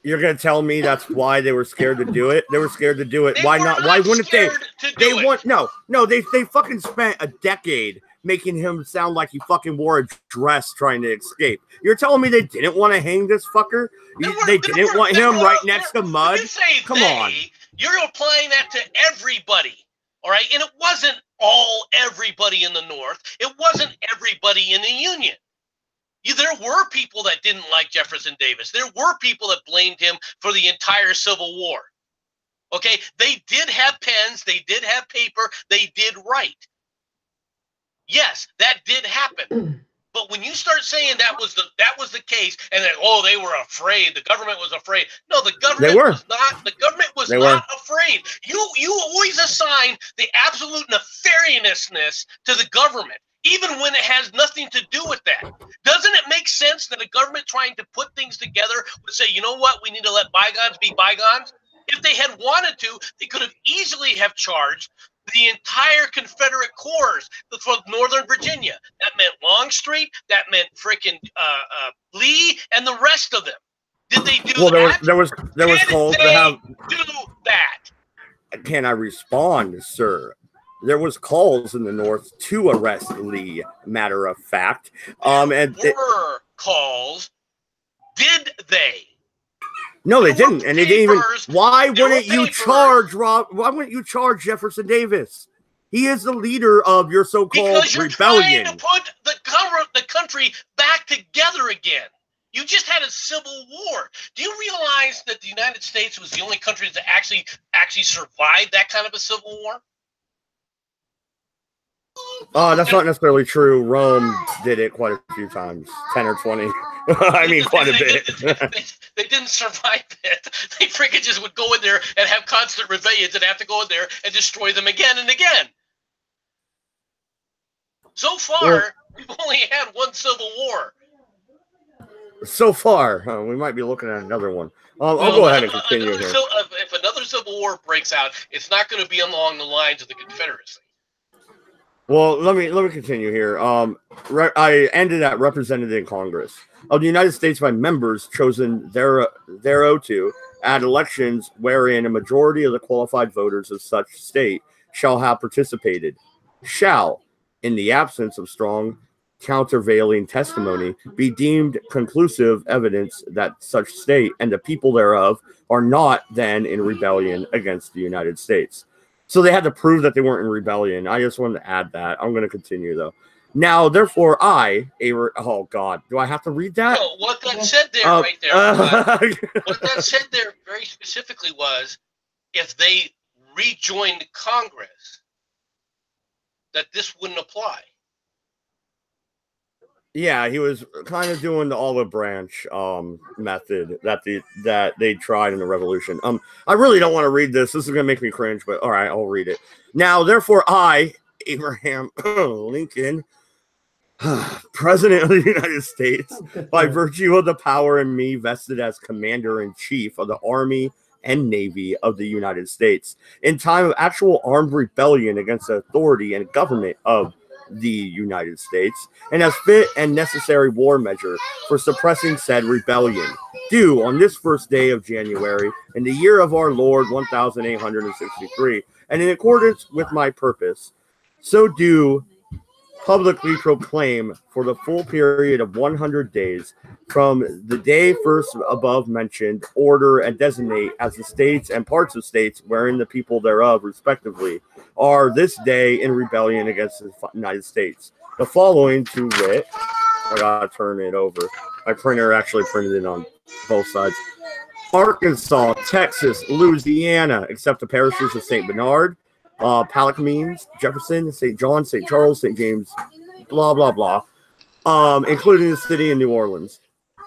You're going to tell me that's why they were scared to do it? They were scared to do it. Why not? Why wouldn't they? They fucking spent a decade making him sound like he fucking wore a dress trying to escape. You're telling me they didn't want to hang this fucker? They didn't want him right next to mud? Come on. You're applying that to everybody, all right? And it wasn't everybody in the North. It wasn't everybody in the Union. There were people that didn't like Jefferson Davis. There were people that blamed him for the entire Civil War. Okay? They did have pens. They did have paper. They did write. Yes, that did happen. But when you start saying that was the case, and that they were afraid, the government was afraid. No, the government was not. The government was not afraid. You always assign the absolute nefariousness to the government, even when it has nothing to do with that. Doesn't it make sense that a government trying to put things together would say, you know what, we need to let bygones be bygones? If they had wanted to, they could have easily have charged the entire Confederate corps from Northern Virginia. That meant Longstreet. That meant freaking Lee and the rest of them. Did they do that? There was calls to have. Do that? Can I respond, sir? There was calls in the North to arrest Lee. Matter of fact, calls. Did they? No, they didn't, and they didn't even. Why wouldn't you charge Why wouldn't you charge Jefferson Davis? He is the leader of your so-called rebellion. Trying to put the country back together again. You just had a civil war. Do you realize that the United States was the only country that actually survived that kind of a civil war? That's not necessarily true. Rome did it quite a few times, 10 or 20. I mean, quite a bit. They didn't survive it. They freaking just would go in there and have constant rebellions and have to go in there and destroy them again and again. So far, we've only had one civil war. So far, we might be looking at another one. I'll go ahead and continue here. So if another Civil War breaks out, it's not going to be along the lines of the Confederacy. Well, let me continue here. I ended at represented in Congress of the United States by members chosen thereto at elections wherein a majority of the qualified voters of such state shall have participated, shall, in the absence of strong countervailing testimony, be deemed conclusive evidence that such state and the people thereof are not then in rebellion against the United States. So they had to prove that they weren't in rebellion. I just wanted to add that. I'm going to continue, though. Now, therefore, oh, God. Do I have to read that? No, what that said there, right there, what that said there very specifically was, if they rejoined Congress, that this wouldn't apply. Yeah, he was kind of doing the olive branch method that they tried in the revolution. I really don't want to read this. This is going to make me cringe, but all right, I'll read it. Now, therefore, I, Abraham Lincoln, President of the United States, by virtue of the power in me vested as Commander-in-Chief of the Army and Navy of the United States, in time of actual armed rebellion against the authority and government of the United States, and as fit and necessary war measure for suppressing said rebellion, due on this first day of January in the year of our Lord 1863, and in accordance with my purpose, so do publicly proclaim for the full period of 100 days from the day first above mentioned, order and designate as the states and parts of states wherein the people thereof respectively are this day in rebellion against the United States. The following to wit, I gotta turn it over. My printer actually printed it on both sides. Arkansas, Texas, Louisiana, except the parishes of St. Bernard, Palakamines, Jefferson, St. John, St. Charles, St. James, blah, blah, blah, including the city of New Orleans.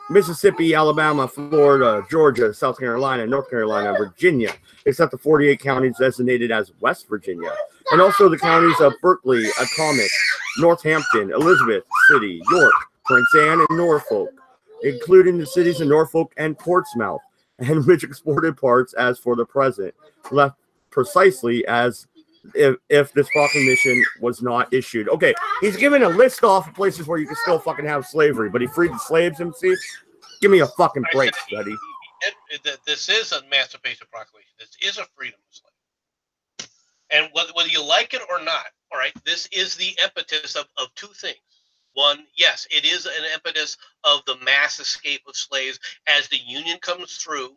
Mississippi, Alabama, Florida, Georgia, South Carolina, North Carolina, Virginia, except the 48 counties designated as West Virginia, and also the counties of Berkeley, Accomack, Northampton, Elizabeth City, York, Prince Anne, and Norfolk, including the cities of Norfolk and Portsmouth, and which exported parts as for the present, left precisely as if this proclamation was not issued. Okay, he's giving a list off of places where you can still fucking have slavery, but he freed the slaves, MC? Give me a fucking break, buddy. This is an Emancipation Proclamation. This is a freedom of slaves. And whether you like it or not, all right, this is the impetus of two things. One, yes, it is an impetus of the mass escape of slaves as the Union comes through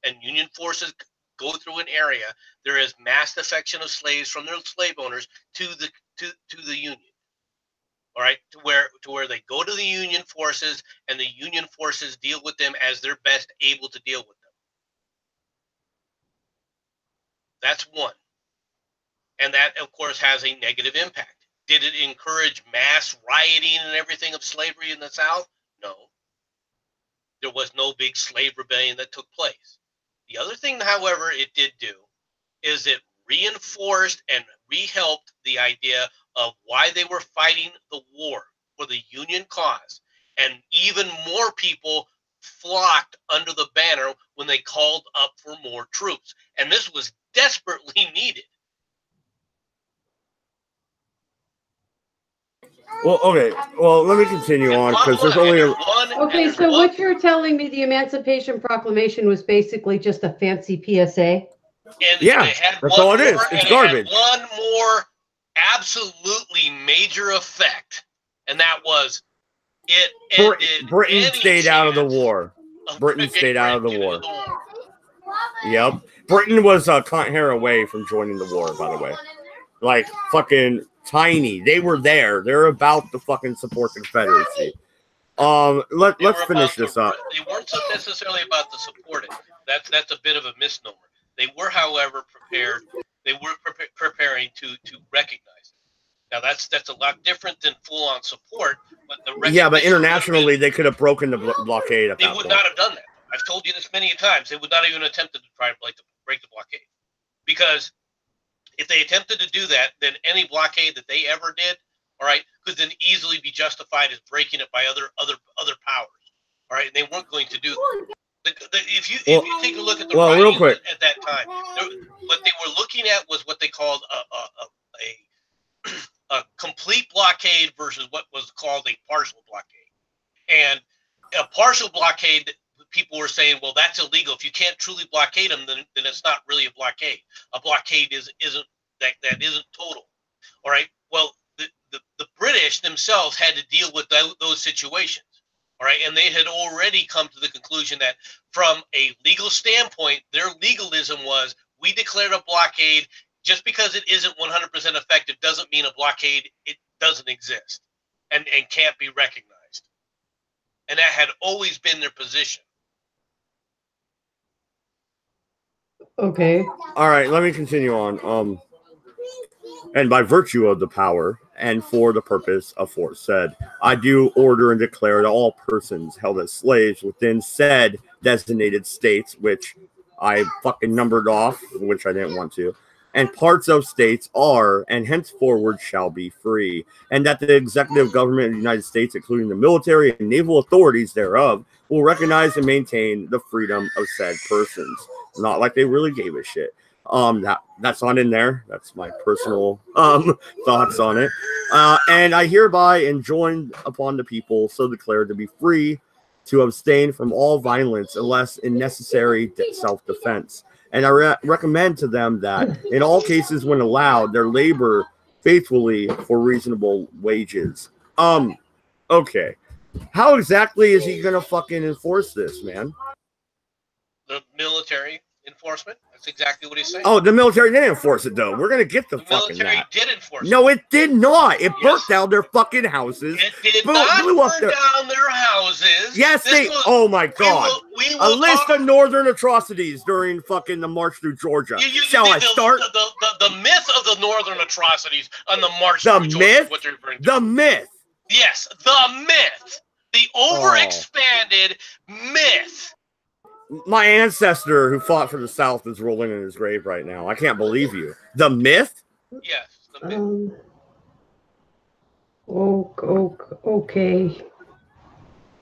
and Union forces go through an area. There is mass defection of slaves from their slave owners to the Union. All right, to where they go to the Union forces and the Union forces deal with them as they're best able to deal with them. That's one. And that, of course, has a negative impact. Did it encourage mass rioting and everything of slavery in the South? No. There was no big slave rebellion that took place. The other thing, however, it did do is it reinforced and rehelped the idea of why they were fighting the war for the Union cause. And even more people flocked under the banner when they called up for more troops. And this was desperately needed. Well, okay. Well, let me continue on because there's only a... Okay, so what you're telling me, the Emancipation Proclamation was basically just a fancy PSA? And yeah, that's all it is. It's garbage. It had one more absolutely major effect, and that was it ended Britain stayed out of the war. Britain stayed out of the war. Yep. Britain was a cunt hair away from joining the war, by the way. Like, fucking tiny. They were there. They're about to fucking support the Confederacy. Let's finish this up. They weren't so necessarily about to support it. That's a bit of a misnomer. They were, however, prepared. They were preparing to recognize it. Now that's a lot different than full-on support. But yeah, but internationally, they could have broken the blockade at that point. They would not have done that. I've told you this many times. They would not even attempt to try to break the blockade, because if they attempted to do that, then any blockade that they ever did, all right, could then easily be justified as breaking it by other powers, all right, and they weren't going to do that. If you take a look at the well, real quick. at that time, what they were looking at was what they called a complete blockade versus what was called a partial blockade. And a partial blockade, people were saying, well, that's illegal. If you can't truly blockade them, then it's not really a blockade. A blockade isn't total. All right. Well, the British themselves had to deal with those situations. All right. And they had already come to the conclusion that from a legal standpoint, their legalism was, we declared a blockade. Just because it isn't 100% effective doesn't mean a blockade it doesn't exist and can't be recognized. And that had always been their position. Okay. All right, let me continue on. And by virtue of the power and for the purpose aforesaid, I do order and declare that all persons held as slaves within said designated states, which I fucking numbered off, which I didn't want to, and parts of states are and henceforward shall be free, and that the executive government of the United States, including the military and naval authorities thereof, will recognize and maintain the freedom of said persons. Not like they really gave a shit. That's not in there. That's my personal thoughts on it. And I hereby enjoin upon the people so declared to be free to abstain from all violence unless in necessary self-defense. And I recommend to them that in all cases when allowed, their labor faithfully for reasonable wages. Okay. How exactly is he gonna fucking enforce this, man? The military enforcement. That's exactly what he's saying. Oh, the military didn't enforce it though. We're gonna get the fucking military that. did enforce No, it. It did not. It burnt down their fucking houses. It did not burn down their houses. Yes, oh my god. A list of northern atrocities during fucking the march through Georgia. Shall I start? The myth of the northern atrocities on the march through Georgia. Myth? What you're referring to. The myth. Yes, the myth. The overexpanded myth. My ancestor who fought for the South is rolling in his grave right now. I can't believe you. The myth? Yes, the myth. Okay.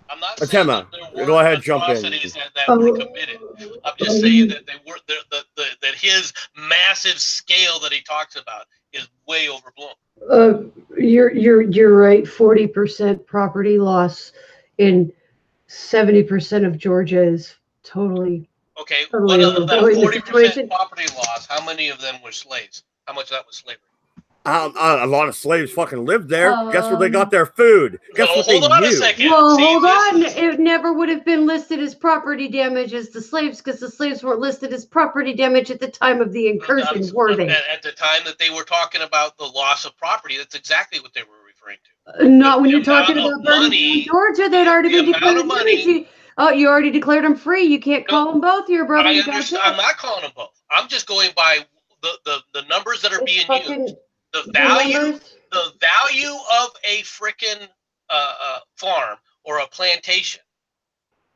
I'm not saying that go ahead, jump in. That were committed. I'm just saying that they were that his massive scale that he talks about is way overblown. You're right. 40% property loss in 70% of Georgia is totally. Okay. Totally what of that 40% property loss? How many of them were slaves? How much of that was slavery? A lot of slaves fucking lived there. Guess where they got their food? Guess what they knew? Hold on a second. Well, hold on. It never would have been listed as property damage as the slaves, because the slaves weren't listed as property damage at the time of the incursion, were they? At the time that they were talking about the loss of property, that's exactly what they were referring to. Not when you're talking about money. Georgia, they'd already been declared free. Oh, you already declared them free. You can't call them both here, brother. I understand. I'm not calling them both. I'm just going by the numbers that are being used. The value of a frickin' farm or a plantation,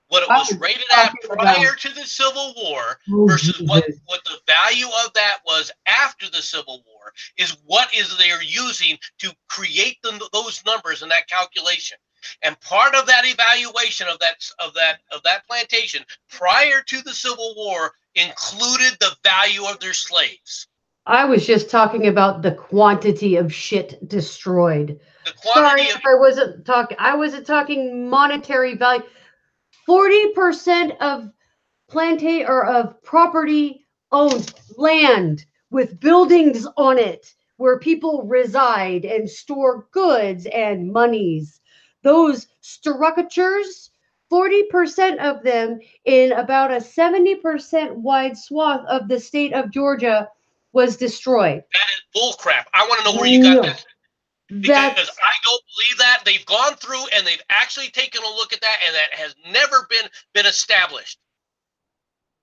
what it was rated at prior to the Civil War versus what the value of that was after the Civil War is what they're using to create those numbers and that calculation. And part of that evaluation of that plantation prior to the Civil War included the value of their slaves. I was just talking about the quantity of shit destroyed. Sorry if I wasn't talking. I wasn't talking monetary value. 40% of of property owned land with buildings on it where people reside and store goods and monies. Those structures, 40% of them in about a 70% wide swath of the state of Georgia was destroyed. That is bullcrap. I want to know where you got this. Because I don't believe that. They've gone through and they've actually taken a look at that, and that has never been established.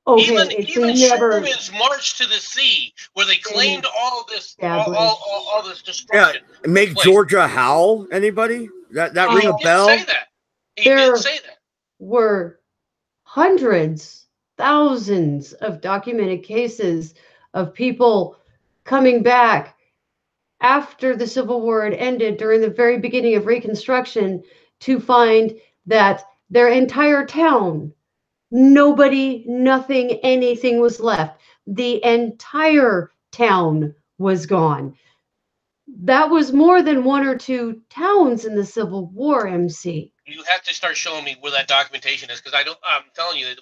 Okay, even Sherman's March to the Sea, where they claimed all this destruction. Yeah, make Georgia howl. Anybody? That ring a bell? He did say that. He did say that. Were hundreds, thousands of documented cases of people coming back after the Civil War had ended during the very beginning of Reconstruction to find that their entire town Nobody, nothing, anything was left. The entire town was gone. That was more than 1 or 2 towns in the Civil War, MC. You have to start showing me where that documentation is, because I'm telling you, it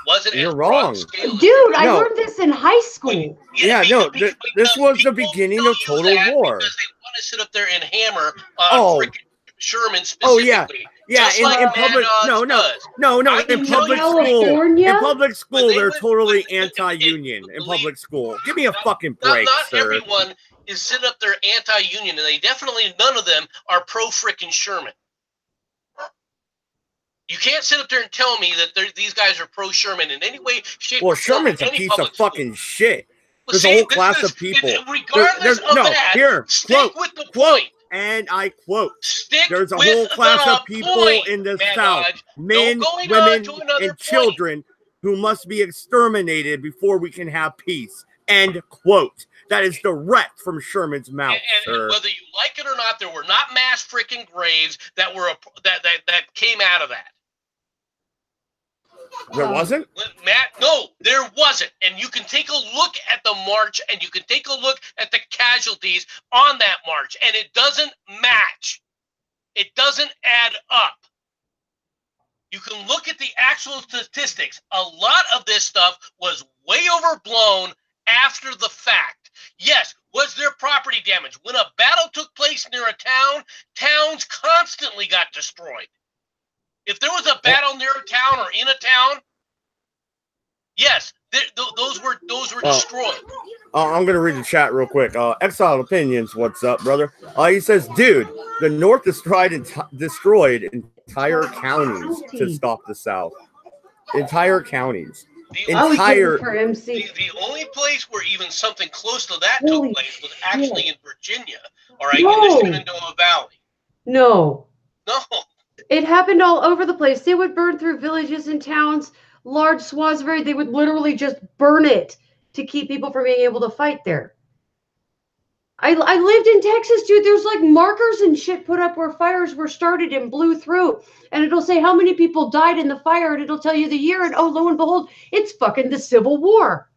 wasn't. You're as wrong, dude. I learned this in high school. This was the beginning of total war. Because they want to sit up there and hammer on freaking Sherman specifically. Yeah, in public, no, in public school, they're totally anti-union. In public school, give me a fucking break, not sir. Everyone is sitting up there anti-union, and they definitely, none of them are pro-frickin' Sherman. You can't sit up there and tell me that these guys are pro-Sherman in any way, shape, or form. Sherman's a piece of fucking shit. There's a whole class of people. Regardless of that, stick with the point. And I quote, stick there's a whole class of people in the South, men, women, and children who must be exterminated before we can have peace. End quote. That is direct from Sherman's mouth, and whether you like it or not, there were not mass freaking graves that were that came out of that. There wasn't? Matt, no, there wasn't. And you can take a look at the march, and you can take a look at the casualties on that march, and it doesn't match. It doesn't add up. You can look at the actual statistics. A lot of this stuff was way overblown after the fact. Yes, was there property damage? When a battle took place near a town, towns constantly got destroyed. If there was a battle near a town or in a town, yes, those were destroyed. I'm going to read the chat real quick. Exiled Opinions, what's up, brother? He says, dude, the North destroyed entire counties to stop the South. Entire counties. The only place where even something close to that took place was actually in Virginia, all right, in the Shenandoah Valley. No. No. It happened all over the place. They would burn through villages and towns, large swaths of area. They would literally just burn it to keep people from being able to fight there. I lived in Texas, dude. There's like markers and shit put up where fires were started and blew through. And it'll say how many people died in the fire, and it'll tell you the year. And oh, lo and behold, it's fucking the Civil War.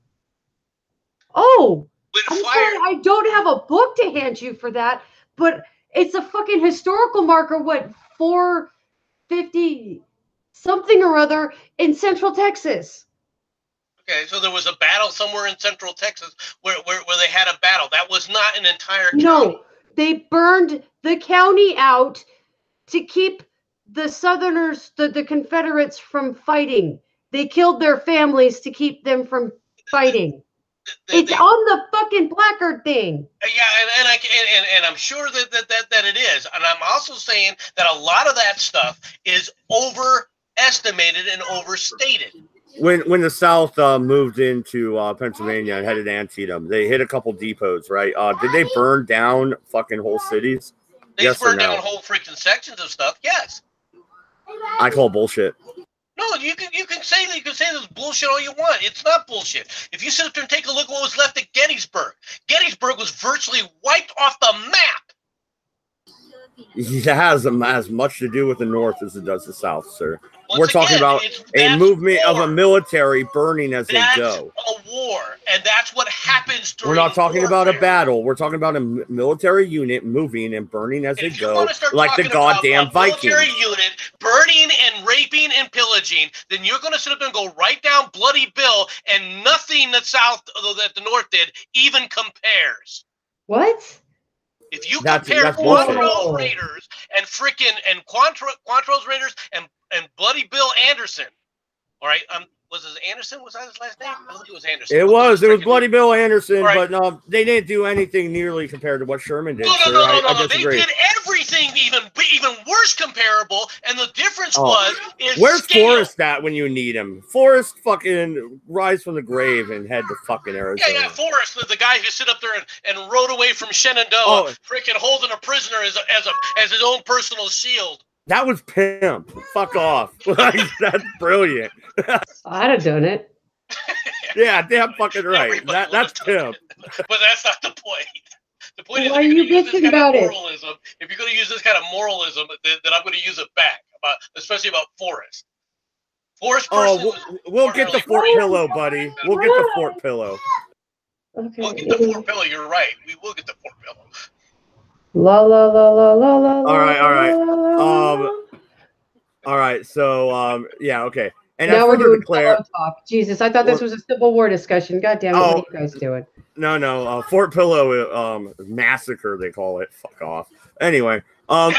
Oh, I'm sorry, I don't have a book to hand you for that, but it's a fucking historical marker. What, 450 something or other in Central Texas? Okay, so there was a battle somewhere in Central Texas where they had a battle. That was not an entire county. No, they burned the county out to keep the Southerners, the Confederates, from fighting. They killed their families to keep them from fighting. It's on the fucking placard thing. Yeah, and I'm sure that it is. And I'm also saying that a lot of that stuff is overestimated and overstated. When the South moved into Pennsylvania and headed to Antietam, they hit a couple depots, right? Did they burn down fucking whole cities? They burned down whole freaking sections of stuff. Yes. I call bullshit. No, you can say this bullshit all you want. It's not bullshit. If you sit up there and take a look at what was left at Gettysburg, Gettysburg was virtually wiped off the map. It has as much to do with the North as it does the South, sir. We're talking about a movement of a military burning as they go. That's a war, and that's what happens during. We're not talking about a battle. We're talking about a military unit moving and burning as they go, like the goddamn Vikings. Military unit burning and raping and pillaging. Then you're going to sit up and go right down Bloody Bill, and nothing that the North did even compares. What? If you compare Quantrill's Raiders and Quantrill's Raiders and Bloody Bill Anderson, all right, was it Anderson? Was that his last name? I think it was Anderson. It was Bloody Bill Anderson, right. But no, they didn't do anything nearly compared to what Sherman did. No. They did everything even worse comparable, and the difference where's Forrest at when you need him? Forrest fucking rise from the grave and head to fucking Arizona. Yeah, Forrest, the guy who sit up there and rode away from Shenandoah, freaking holding a prisoner as his own personal shield. That was pimp. Fuck off. That's brilliant. I'd have done it. Yeah, damn fucking right. That's pimp. But that's not the point. The point is, why are you bitching about it? If you're going to use this kind of moralism, then I'm going to use it back, especially about Forrest. Forrest Oh, personally we'll get the Fort Pillow, buddy. We'll get the Fort Pillow. Okay. We'll get the Fort Pillow. You're right. We will get the Fort Pillow. La la la la la la. All right, all right. right. All right. So, yeah, okay. And Now I we're further doing declare. pillow talk. Jesus, I thought this was a Civil War discussion. God damn it! What are you guys doing? No. Fort Pillow massacre, they call it. Fuck off. Anyway. they only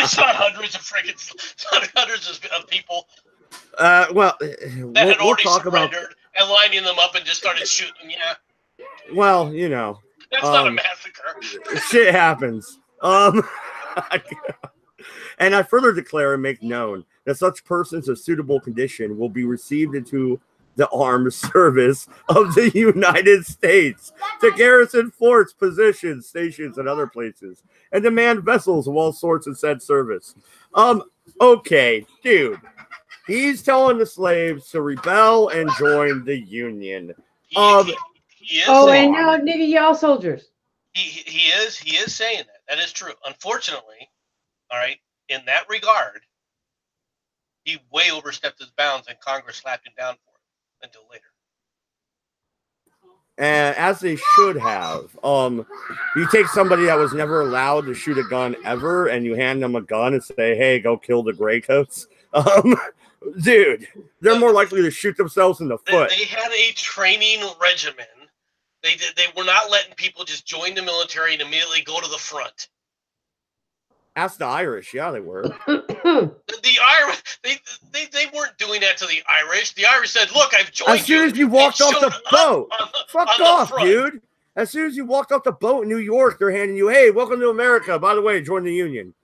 shot hundreds of people. Well, that had already talk about and lining them up and just started shooting. Yeah. Well, you know, that's not a massacre. Shit happens. And I further declare and make known that such persons of suitable condition will be received into the armed service of the United States to garrison forts, positions, stations, and other places, and to man vessels of all sorts in said service. Okay, dude. He's telling the slaves to rebel and join the Union. He is and now nigga, y'all soldiers. He is saying that. That is true. Unfortunately, all right, in that regard, he way overstepped his bounds, and Congress slapped him down for it until later. And as they should have. You take somebody that was never allowed to shoot a gun ever, and you hand them a gun and say, "Hey, go kill the graycoats." Dude, they're more likely to shoot themselves in the foot. They had a training regimen. They were not letting people just join the military and immediately go to the front. Ask the Irish. Yeah, they were. The Irish, they weren't doing that to the Irish. The Irish said, "Look, I've joined you." As soon as you walked off the boat, fuck off, dude. As soon as you walked off the boat in New York, they're handing you, "Hey, welcome to America. By the way, join the Union."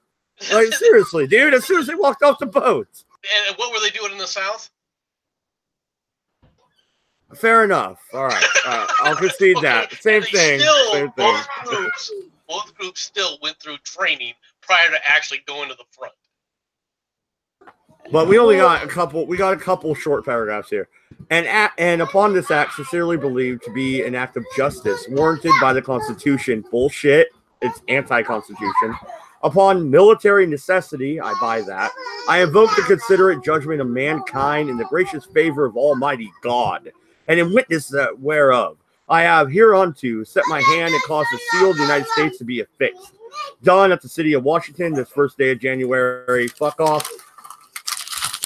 Like, seriously, dude. As soon as they walked off the boat. And what were they doing in the South? Fair enough. All right. I'll concede that. Same thing. Both groups still went through training prior to actually going to the front. But we only got a couple. We got a couple short paragraphs here. And upon this act, sincerely believed to be an act of justice warranted by the Constitution. Bullshit. It's anti-Constitution. Upon military necessity, I buy that. I invoke the considerate judgment of mankind in the gracious favor of Almighty God, and in witness whereof I have hereunto set my hand and caused the seal of the United States to be affixed. Done at the city of Washington this first day of January. Fuck off.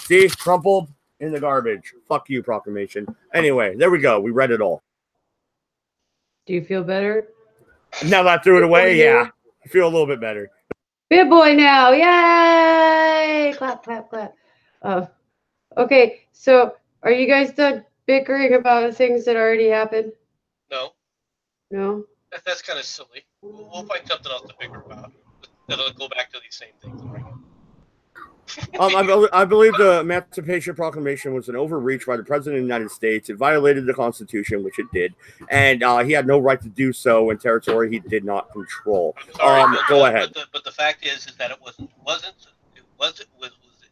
See, crumpled in the garbage. Fuck you, proclamation. Anyway, there we go. We read it all. Do you feel better? Now that I threw it away, yeah. I feel a little bit better. Good boy now. Yay! Clap, clap, clap. Okay, so are you guys done bickering about things that already happened? No. No? That's kind of silly. We'll find something else to bicker about. That'll go back to these same things. I believe the Emancipation Proclamation was an overreach by the President of the United States. It violated the Constitution, which it did, and he had no right to do so in territory he did not control. Go ahead. But the fact is that it was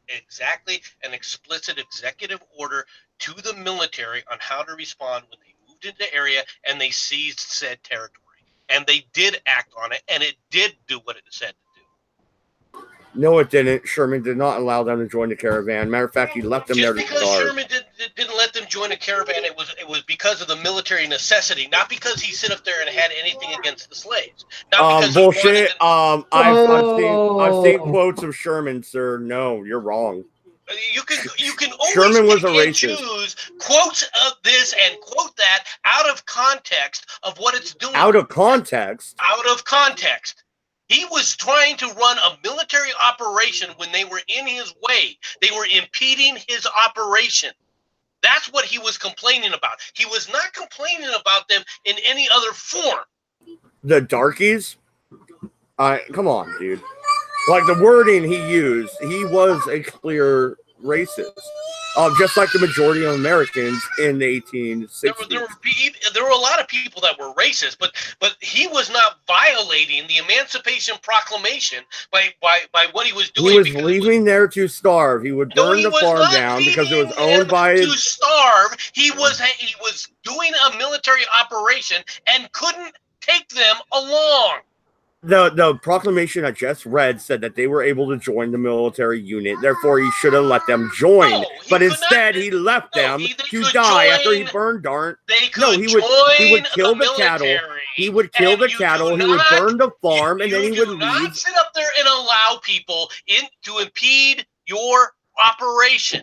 exactly an explicit executive order to the military on how to respond when they moved into the area and they seized said territory, and they did act on it, and it did do what it said. No, it didn't. Sherman did not allow them to join the caravan. Matter of fact, he left them there to starve. Just because Sherman didn't let them join the caravan, it was because of the military necessity, not because he sit up there and had anything against the slaves. Not bullshit. I've seen quotes of Sherman, sir. No, you're wrong. You can always Sherman was a racist. Choose quotes of this and quote that out of context of what it's doing. Out of context. Out of context. He was trying to run a military operation when they were in his way. They were impeding his operation. That's what he was complaining about. He was not complaining about them in any other form. The darkies? Come on, dude. Like the wording he used, he was a clear racist. Just like the majority of Americans in the 1860s. There were a lot of people that were racist, but he was not violating the Emancipation Proclamation by what he was doing. He was leaving there to starve. He would burn the farm down because it was owned by to starve. He was doing a military operation and couldn't take them along. The proclamation I just read said that they were able to join the military unit. Therefore, he should have let them join. No, but instead, he left them to die after he burned darn. No, he would kill the cattle. He would kill the cattle. He would burn the farm, and then he would leave. Sit up there and allow people in to impede your operation.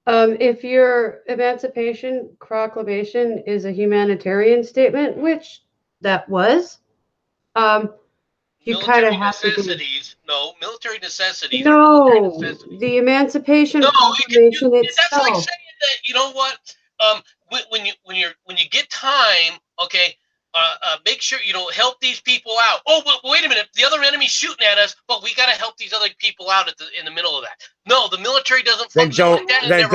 If your Emancipation Proclamation is a humanitarian statement, which that was, you kind of have necessities. No, military necessities. No, the Emancipation Proclamation itself. That's like saying that, you know what? When you get time, okay, make sure you don't help these people out. Oh, but wait a minute, the other enemy's shooting at us, but we got to help these other people out in the middle of that. No, the military doesn't function like that. Then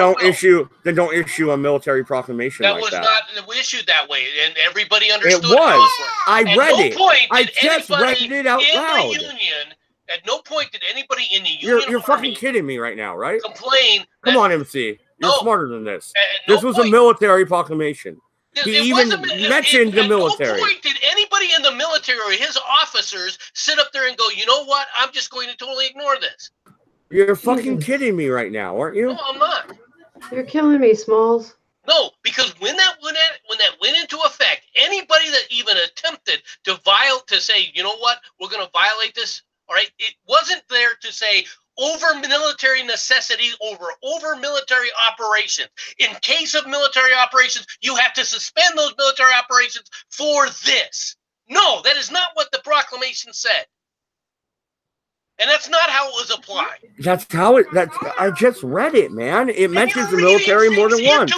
don't issue a military proclamation that like was that. not issued that way, and everybody understood. It was. I read it. I just read it out loud. At no point did anybody in the union. You're fucking kidding me right now, right? Complain. Come on, MC. You're smarter than this. This was a military proclamation. He even mentioned the military. At no point did anybody in the military or his officers sit up there and go, you know what? I'm just going to totally ignore this. You're fucking kidding me right now, aren't you? No, I'm not. You're killing me, Smalls. No, because when that went into effect, anybody that even attempted to say, you know what, we're going to violate this, all right, it wasn't there to say over military necessity, over military operations. In case of military operations, you have to suspend those military operations for this. No, that is not what the proclamation said. And that's not how it was applied. That's how I just read it, man. It mentions the military more than once.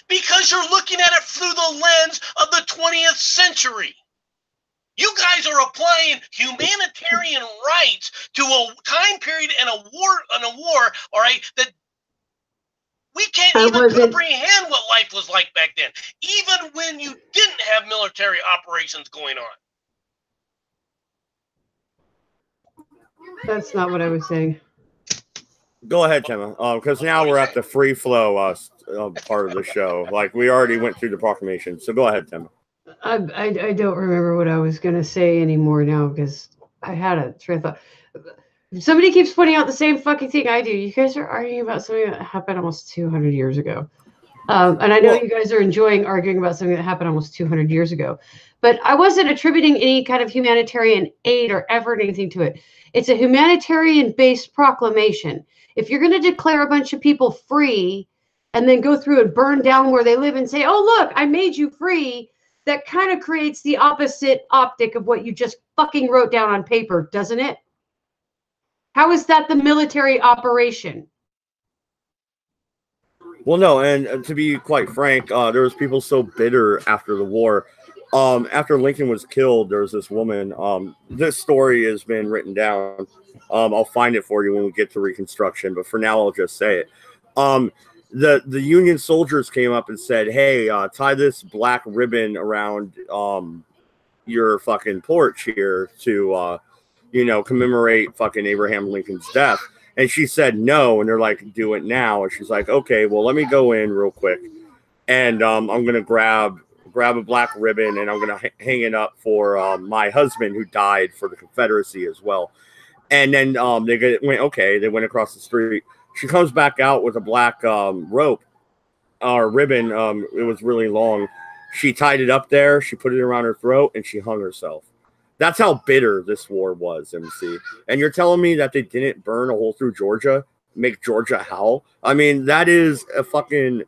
Because you're looking at it through the lens of the 20th century. You guys are applying humanitarian rights to a time period and a war, all right, that we can't even comprehend what life was like back then, even when you didn't have military operations going on. That's not what I was saying. Go ahead, Gemma, because now we're at the free flow part of the show. Like, we already went through the proclamation, so go ahead, Gemma. I don't remember what I was going to say anymore now because I had a train of thought. Somebody keeps pointing out the same fucking thing I do. You guys are arguing about something that happened almost 200 years ago. And I know you guys are enjoying arguing about something that happened almost 200 years ago. But I wasn't attributing any kind of humanitarian aid or effort or anything to it. It's a humanitarian-based proclamation. If you're going to declare a bunch of people free and then go through and burn down where they live and say, oh, look, I made you free, that kind of creates the opposite optic of what you just fucking wrote down on paper, doesn't it? How is that the military operation? Well, no, and to be quite frank, there was people so bitter after the war. After Lincoln was killed, there was this woman. This story has been written down. I'll find it for you when we get to Reconstruction, but for now, I'll just say it. The Union soldiers came up and said, hey, tie this black ribbon around your fucking porch here to, commemorate fucking Abraham Lincoln's death. And she said no, and they're like, do it now. And she's like, okay, well, let me go in real quick. And I'm going to grab a black ribbon, and I'm going to hang it up for my husband who died for the Confederacy as well. And then they went across the street. She comes back out with a black rope or ribbon. It was really long. She tied it up there. She put it around her throat, and she hung herself. That's how bitter this war was, MC. And you're telling me that they didn't burn a hole through Georgia, make Georgia howl? I mean, that is a thing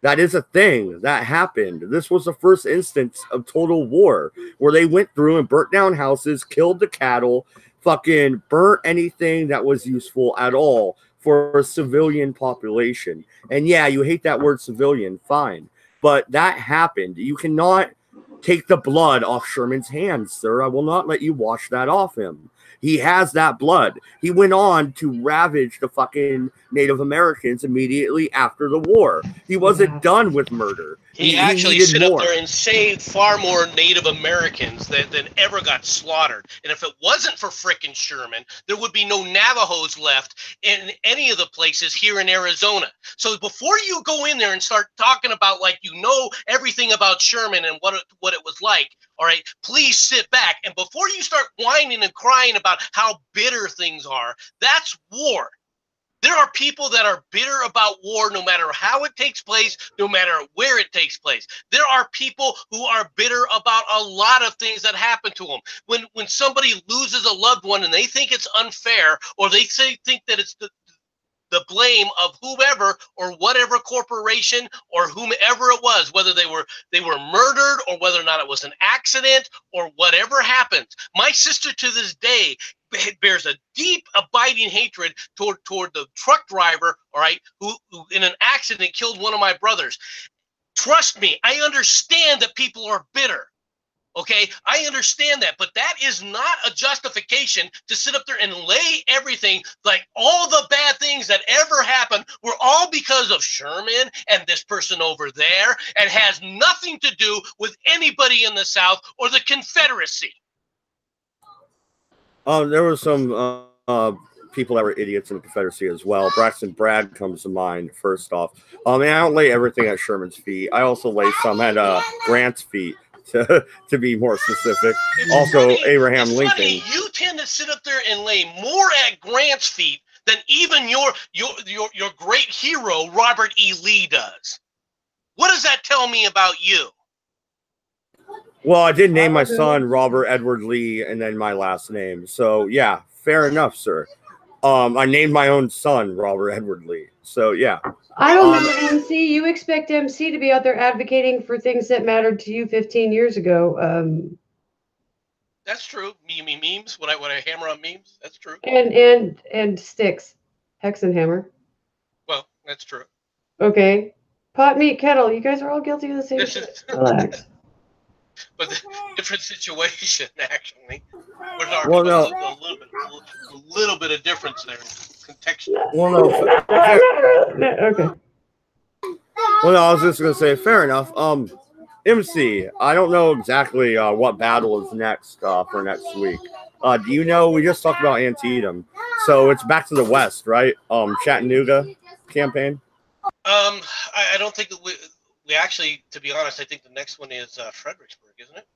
that happened. This was the first instance of total war where they went through and burnt down houses, killed the cattle, fucking burnt anything that was useful at all for a civilian population. And yeah, you hate that word civilian, fine. But that happened. You cannot take the blood off Sherman's hands, sir. I will not let you wash that off him. He has that blood. He went on to ravage the fucking Native Americans immediately after the war. He wasn't done with murder. He actually stood up there and saved far more Native Americans than ever got slaughtered. And if it wasn't for frickin' Sherman, there would be no Navajos left in any of the places here in Arizona. So before you go in there and start talking about like you know everything about Sherman and what it was like, all right, please sit back. And before you start whining and crying about how bitter things are, that's war. There are people that are bitter about war no matter how it takes place, no matter where it takes place. There are people who are bitter about a lot of things that happen to them. When somebody loses a loved one and they think it's unfair, or they think that it's the blame of whoever or whatever corporation or whomever it was, whether they were murdered or whether or not it was an accident or whatever happens. My sister to this day bears a deep abiding hatred toward the truck driver, all right, who in an accident killed one of my brothers. Trust me, I understand that people are bitter. Okay, I understand that, but that is not a justification to sit up there and lay everything, like all the bad things that ever happened were all because of Sherman and this person over there, and has nothing to do with anybody in the South or the Confederacy. There were some people that were idiots in the Confederacy as well. Braxton Bragg comes to mind first off. And I don't lay everything at Sherman's feet. I also lay some at Grant's feet. To be more specific, also Abraham Lincoln. Funny, you tend to sit up there and lay more at Grant's feet than even your great hero Robert E. Lee does. What does that tell me about you? Well, I did name my son Robert Edward Lee and then my last name, so yeah, fair enough, sir. I named my own son Robert Edward Lee, so yeah. I don't know, MC. You expect MC to be out there advocating for things that mattered to you 15 years ago. That's true. Memes. When I hammer on memes, that's true. And sticks, hex and hammer. Well, that's true. Okay, pot, meat, kettle. You guys are all guilty of the same shit. Relax. But different situation, actually. Well, no. A little bit of difference there, contextual. Well, no. Okay. Well, no, I was just gonna say, fair enough. MC, I don't know exactly what battle is next for next week. Do you know? We just talked about Antietam, so it's back to the west, right? Chattanooga campaign. I don't think that we actually, to be honest, I think the next one is Fredericksburg, isn't it?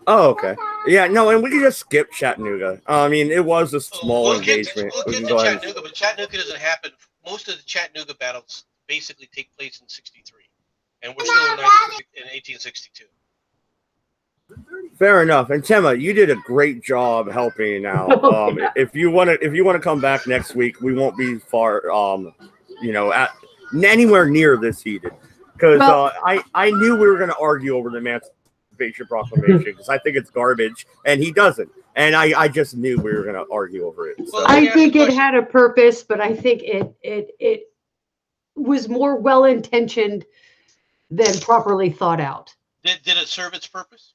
Oh, okay. Yeah, no, and we can just skip Chattanooga. I mean, it was a small engagement. We'll get to Chattanooga, but Chattanooga doesn't happen. Most of the Chattanooga battles basically take place in '63, and we're still in 1862. Fair enough. And Tema, you did a great job helping out. If you want to come back next week, we won't be far, at anywhere near this heated, because I knew we were going to argue over the Emancipation Proclamation because I think it's garbage, and he doesn't. And I just knew we were going to argue over it. So. I think it had a purpose, but I think it was more well-intentioned than properly thought out. Did it serve its purpose?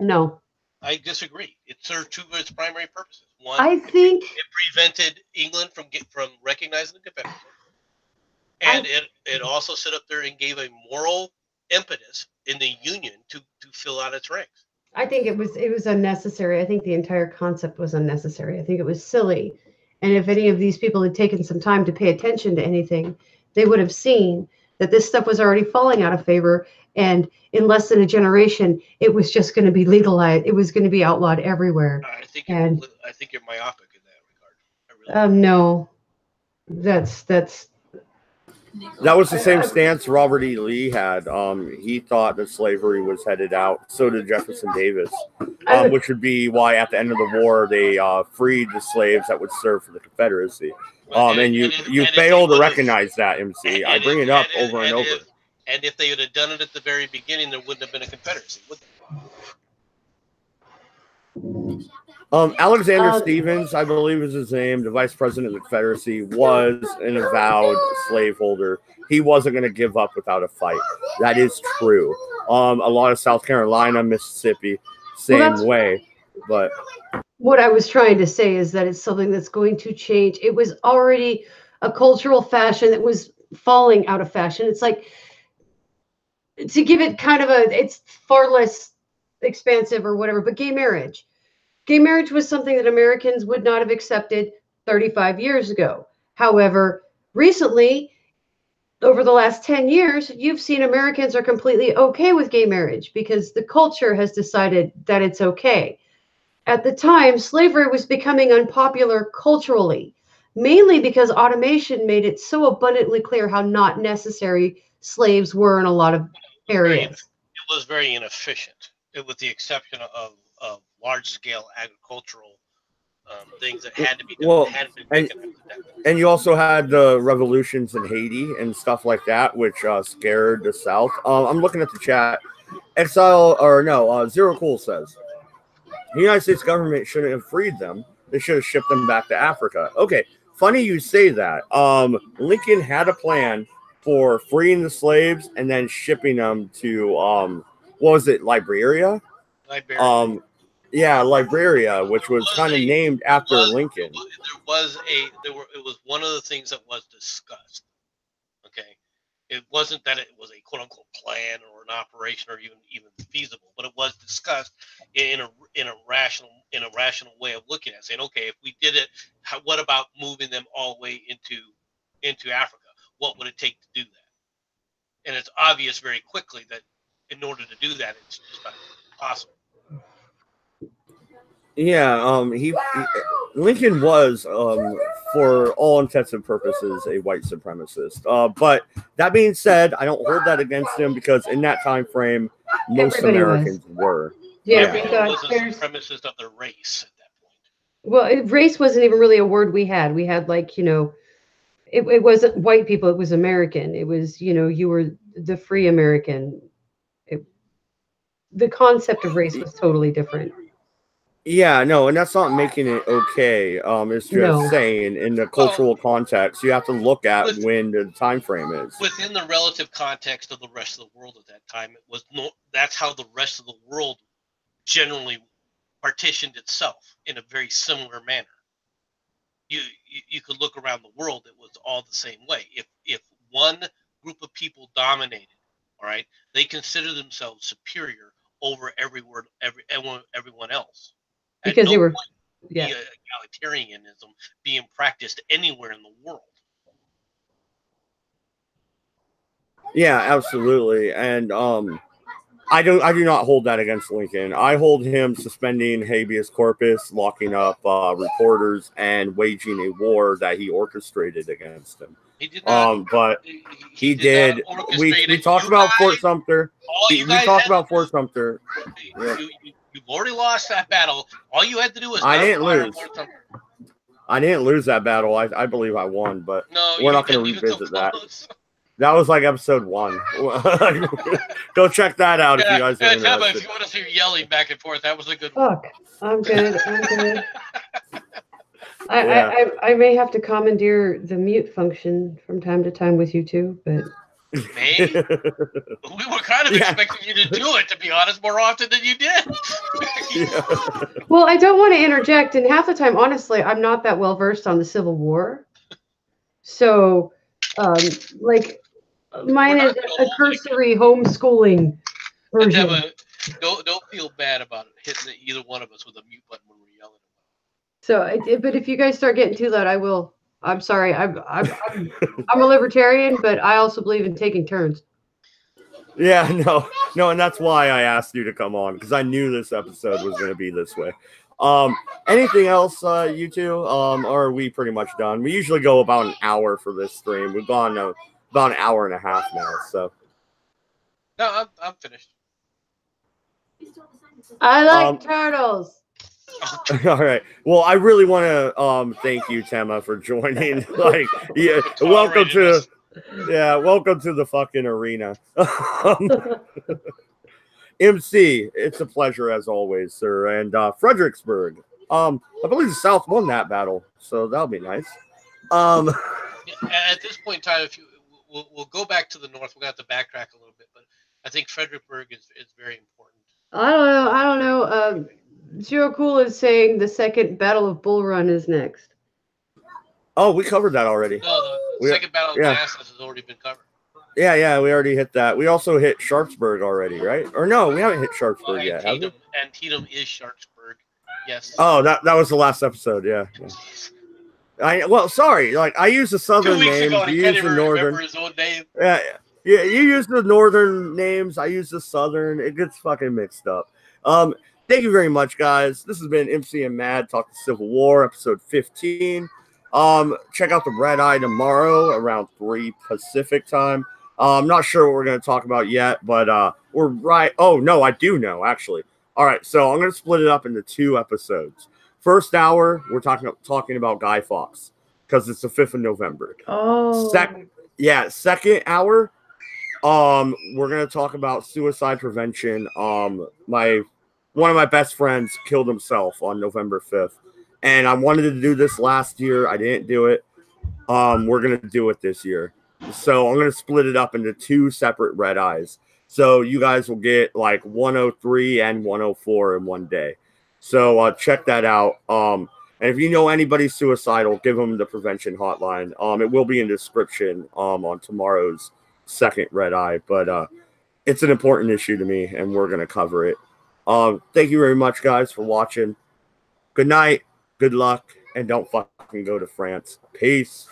No. I disagree. It served two of its primary purposes. One, I think it prevented England from recognizing the Confederacy. And it also set up there and gave a moral impetus in the Union to fill out its ranks. I think it was unnecessary. I think the entire concept was unnecessary. I think it was silly. And if any of these people had taken some time to pay attention to anything, they would have seen that this stuff was already falling out of favor. And in less than a generation, it was just going to be legalized. It was going to be outlawed everywhere. I think you're myopic in that regard. No, that was the same stance Robert E. Lee had. He thought that slavery was headed out. So did Jefferson Davis, which would be why at the end of the war they freed the slaves that would serve for the Confederacy. And you fail to recognize that, MC. I bring it up over and over. And if they would have done it at the very beginning, there wouldn't have been a Confederacy, would there? Alexander Stevens, I believe is his name, the vice president of the Confederacy, was an avowed slaveholder. He wasn't going to give up without a fight. That is true. A lot of South Carolina, Mississippi, same way. But what I was trying to say is that it's something that's going to change. It was already a cultural fashion that was falling out of fashion. It's like, to give it kind of it's far less expansive or whatever, but gay marriage. Gay marriage was something that Americans would not have accepted 35 years ago. However, recently, over the last 10 years, you've seen Americans are completely okay with gay marriage because the culture has decided that it's okay. At the time, slavery was becoming unpopular culturally, mainly because automation made it so abundantly clear how not necessary slaves were in a lot of areas. It was very inefficient, with the exception of large-scale agricultural things that had to be done. Well, had been mechanized at that point. And you also had the revolutions in Haiti and stuff like that, which scared the South. I'm looking at the chat. Zero Cool says the United States government shouldn't have freed them. They should have shipped them back to Africa. Okay, funny you say that. Lincoln had a plan for freeing the slaves and then shipping them to what was it, Liberia? Liberia. Yeah, Liberia, which was kind of named after Lincoln. It was one of the things that was discussed. Okay, it wasn't that it was a quote unquote plan or an operation or even feasible, but it was discussed in a rational way of looking at it, saying, okay, if we did it, what about moving them all the way into Africa? What would it take to do that? And it's obvious very quickly that in order to do that, it's just not possible. Yeah, Lincoln was, for all intents and purposes, a white supremacist. But that being said, I don't hold that against him because in that time frame, most Americans were. Yeah, everyone was a supremacist of their race at that point. Well, race wasn't even really a word we had. We had it wasn't white people. It was American. It was, you were the free American. The concept of race was totally different. Yeah, no, and that's not making it okay. It's just saying in the cultural context, you have to look at when the time frame is. Within the relative context of the rest of the world at that time, that's how the rest of the world generally partitioned itself in a very similar manner. You could look around the world; it was all the same way. If one group of people dominated, all right, they consider themselves superior over everyone else. Because they were egalitarianism being practiced anywhere in the world. Yeah, absolutely. And I do not hold that against Lincoln. I hold him suspending habeas corpus, locking up reporters, and waging a war that he orchestrated against him. He did not. But he did. We talked about Fort Sumter. We talked about Fort Sumter. You've already lost that battle. All you had to do was. I didn't lose. I didn't lose that battle. I believe I won, but we're not going to revisit that. That was like episode 1. Go check that out if you guys are interested. If you want to see yelling back and forth, that was a good one. Fuck, I'm good. I may have to commandeer the mute function from time to time with you too, but. May? We were kind of expecting you to do it, to be honest, more often than you did. Well, I don't want to interject, and half the time, honestly, I'm not that well versed on the Civil War. So, mine is a cursory homeschooling version. Don't feel bad about it hitting either one of us with a mute button when we're yelling. So, but if you guys start getting too loud, I will. I'm sorry. I'm a libertarian, but I also believe in taking turns. Yeah, no, and that's why I asked you to come on, because I knew this episode was going to be this way. Anything else, you two? Or are we pretty much done? We usually go about an hour for this stream. We've gone about an hour and a half now. So. No, I'm finished. I like turtles. All right. Well, I really want to thank you, Tema, for joining. Welcome to the fucking arena. MC, it's a pleasure as always, sir. And Fredericksburg. I believe the South won that battle, so that'll be nice. At this point in time, we'll go back to the north. We're going to have to backtrack a little bit, but I think Fredericksburg is very important. I don't know. Zero Cool is saying the second Battle of Bull Run is next. Oh, we covered that already. No, the second Battle of Manassas has already been covered. Yeah, we already hit that. We also hit Sharpsburg already, right? Or no, we haven't hit Sharpsburg yet. Antietam is Sharpsburg. Yes. Oh, that was the last episode. Yeah. Well, sorry. Like I use the 2 southern weeks names. ago, and he You can't use the even northern. remember his own name. Yeah, yeah. You use the northern names. I use the southern. It gets fucking mixed up. Thank you very much, guys. This has been MC and Mad Talk to Civil War, episode 15. Check out the Red Eye tomorrow around 3 Pacific time. I'm not sure what we're going to talk about yet, but we're right. Oh, no, I do know, actually. All right, so I'm going to split it up into 2 episodes. First hour, we're talking about Guy Fawkes because it's the 5th of November. Oh. Second hour, we're going to talk about suicide prevention. One of my best friends killed himself on November 5th, and I wanted to do this last year. I didn't do it. We're going to do it this year. So I'm going to split it up into 2 separate red eyes. So you guys will get like 103 and 104 in one day. So check that out. And if you know anybody suicidal, give them the prevention hotline. It will be in the description on tomorrow's second red eye. But it's an important issue to me, and we're going to cover it. Thank you very much, guys, for watching. Good night, good luck, and don't fucking go to France. Peace.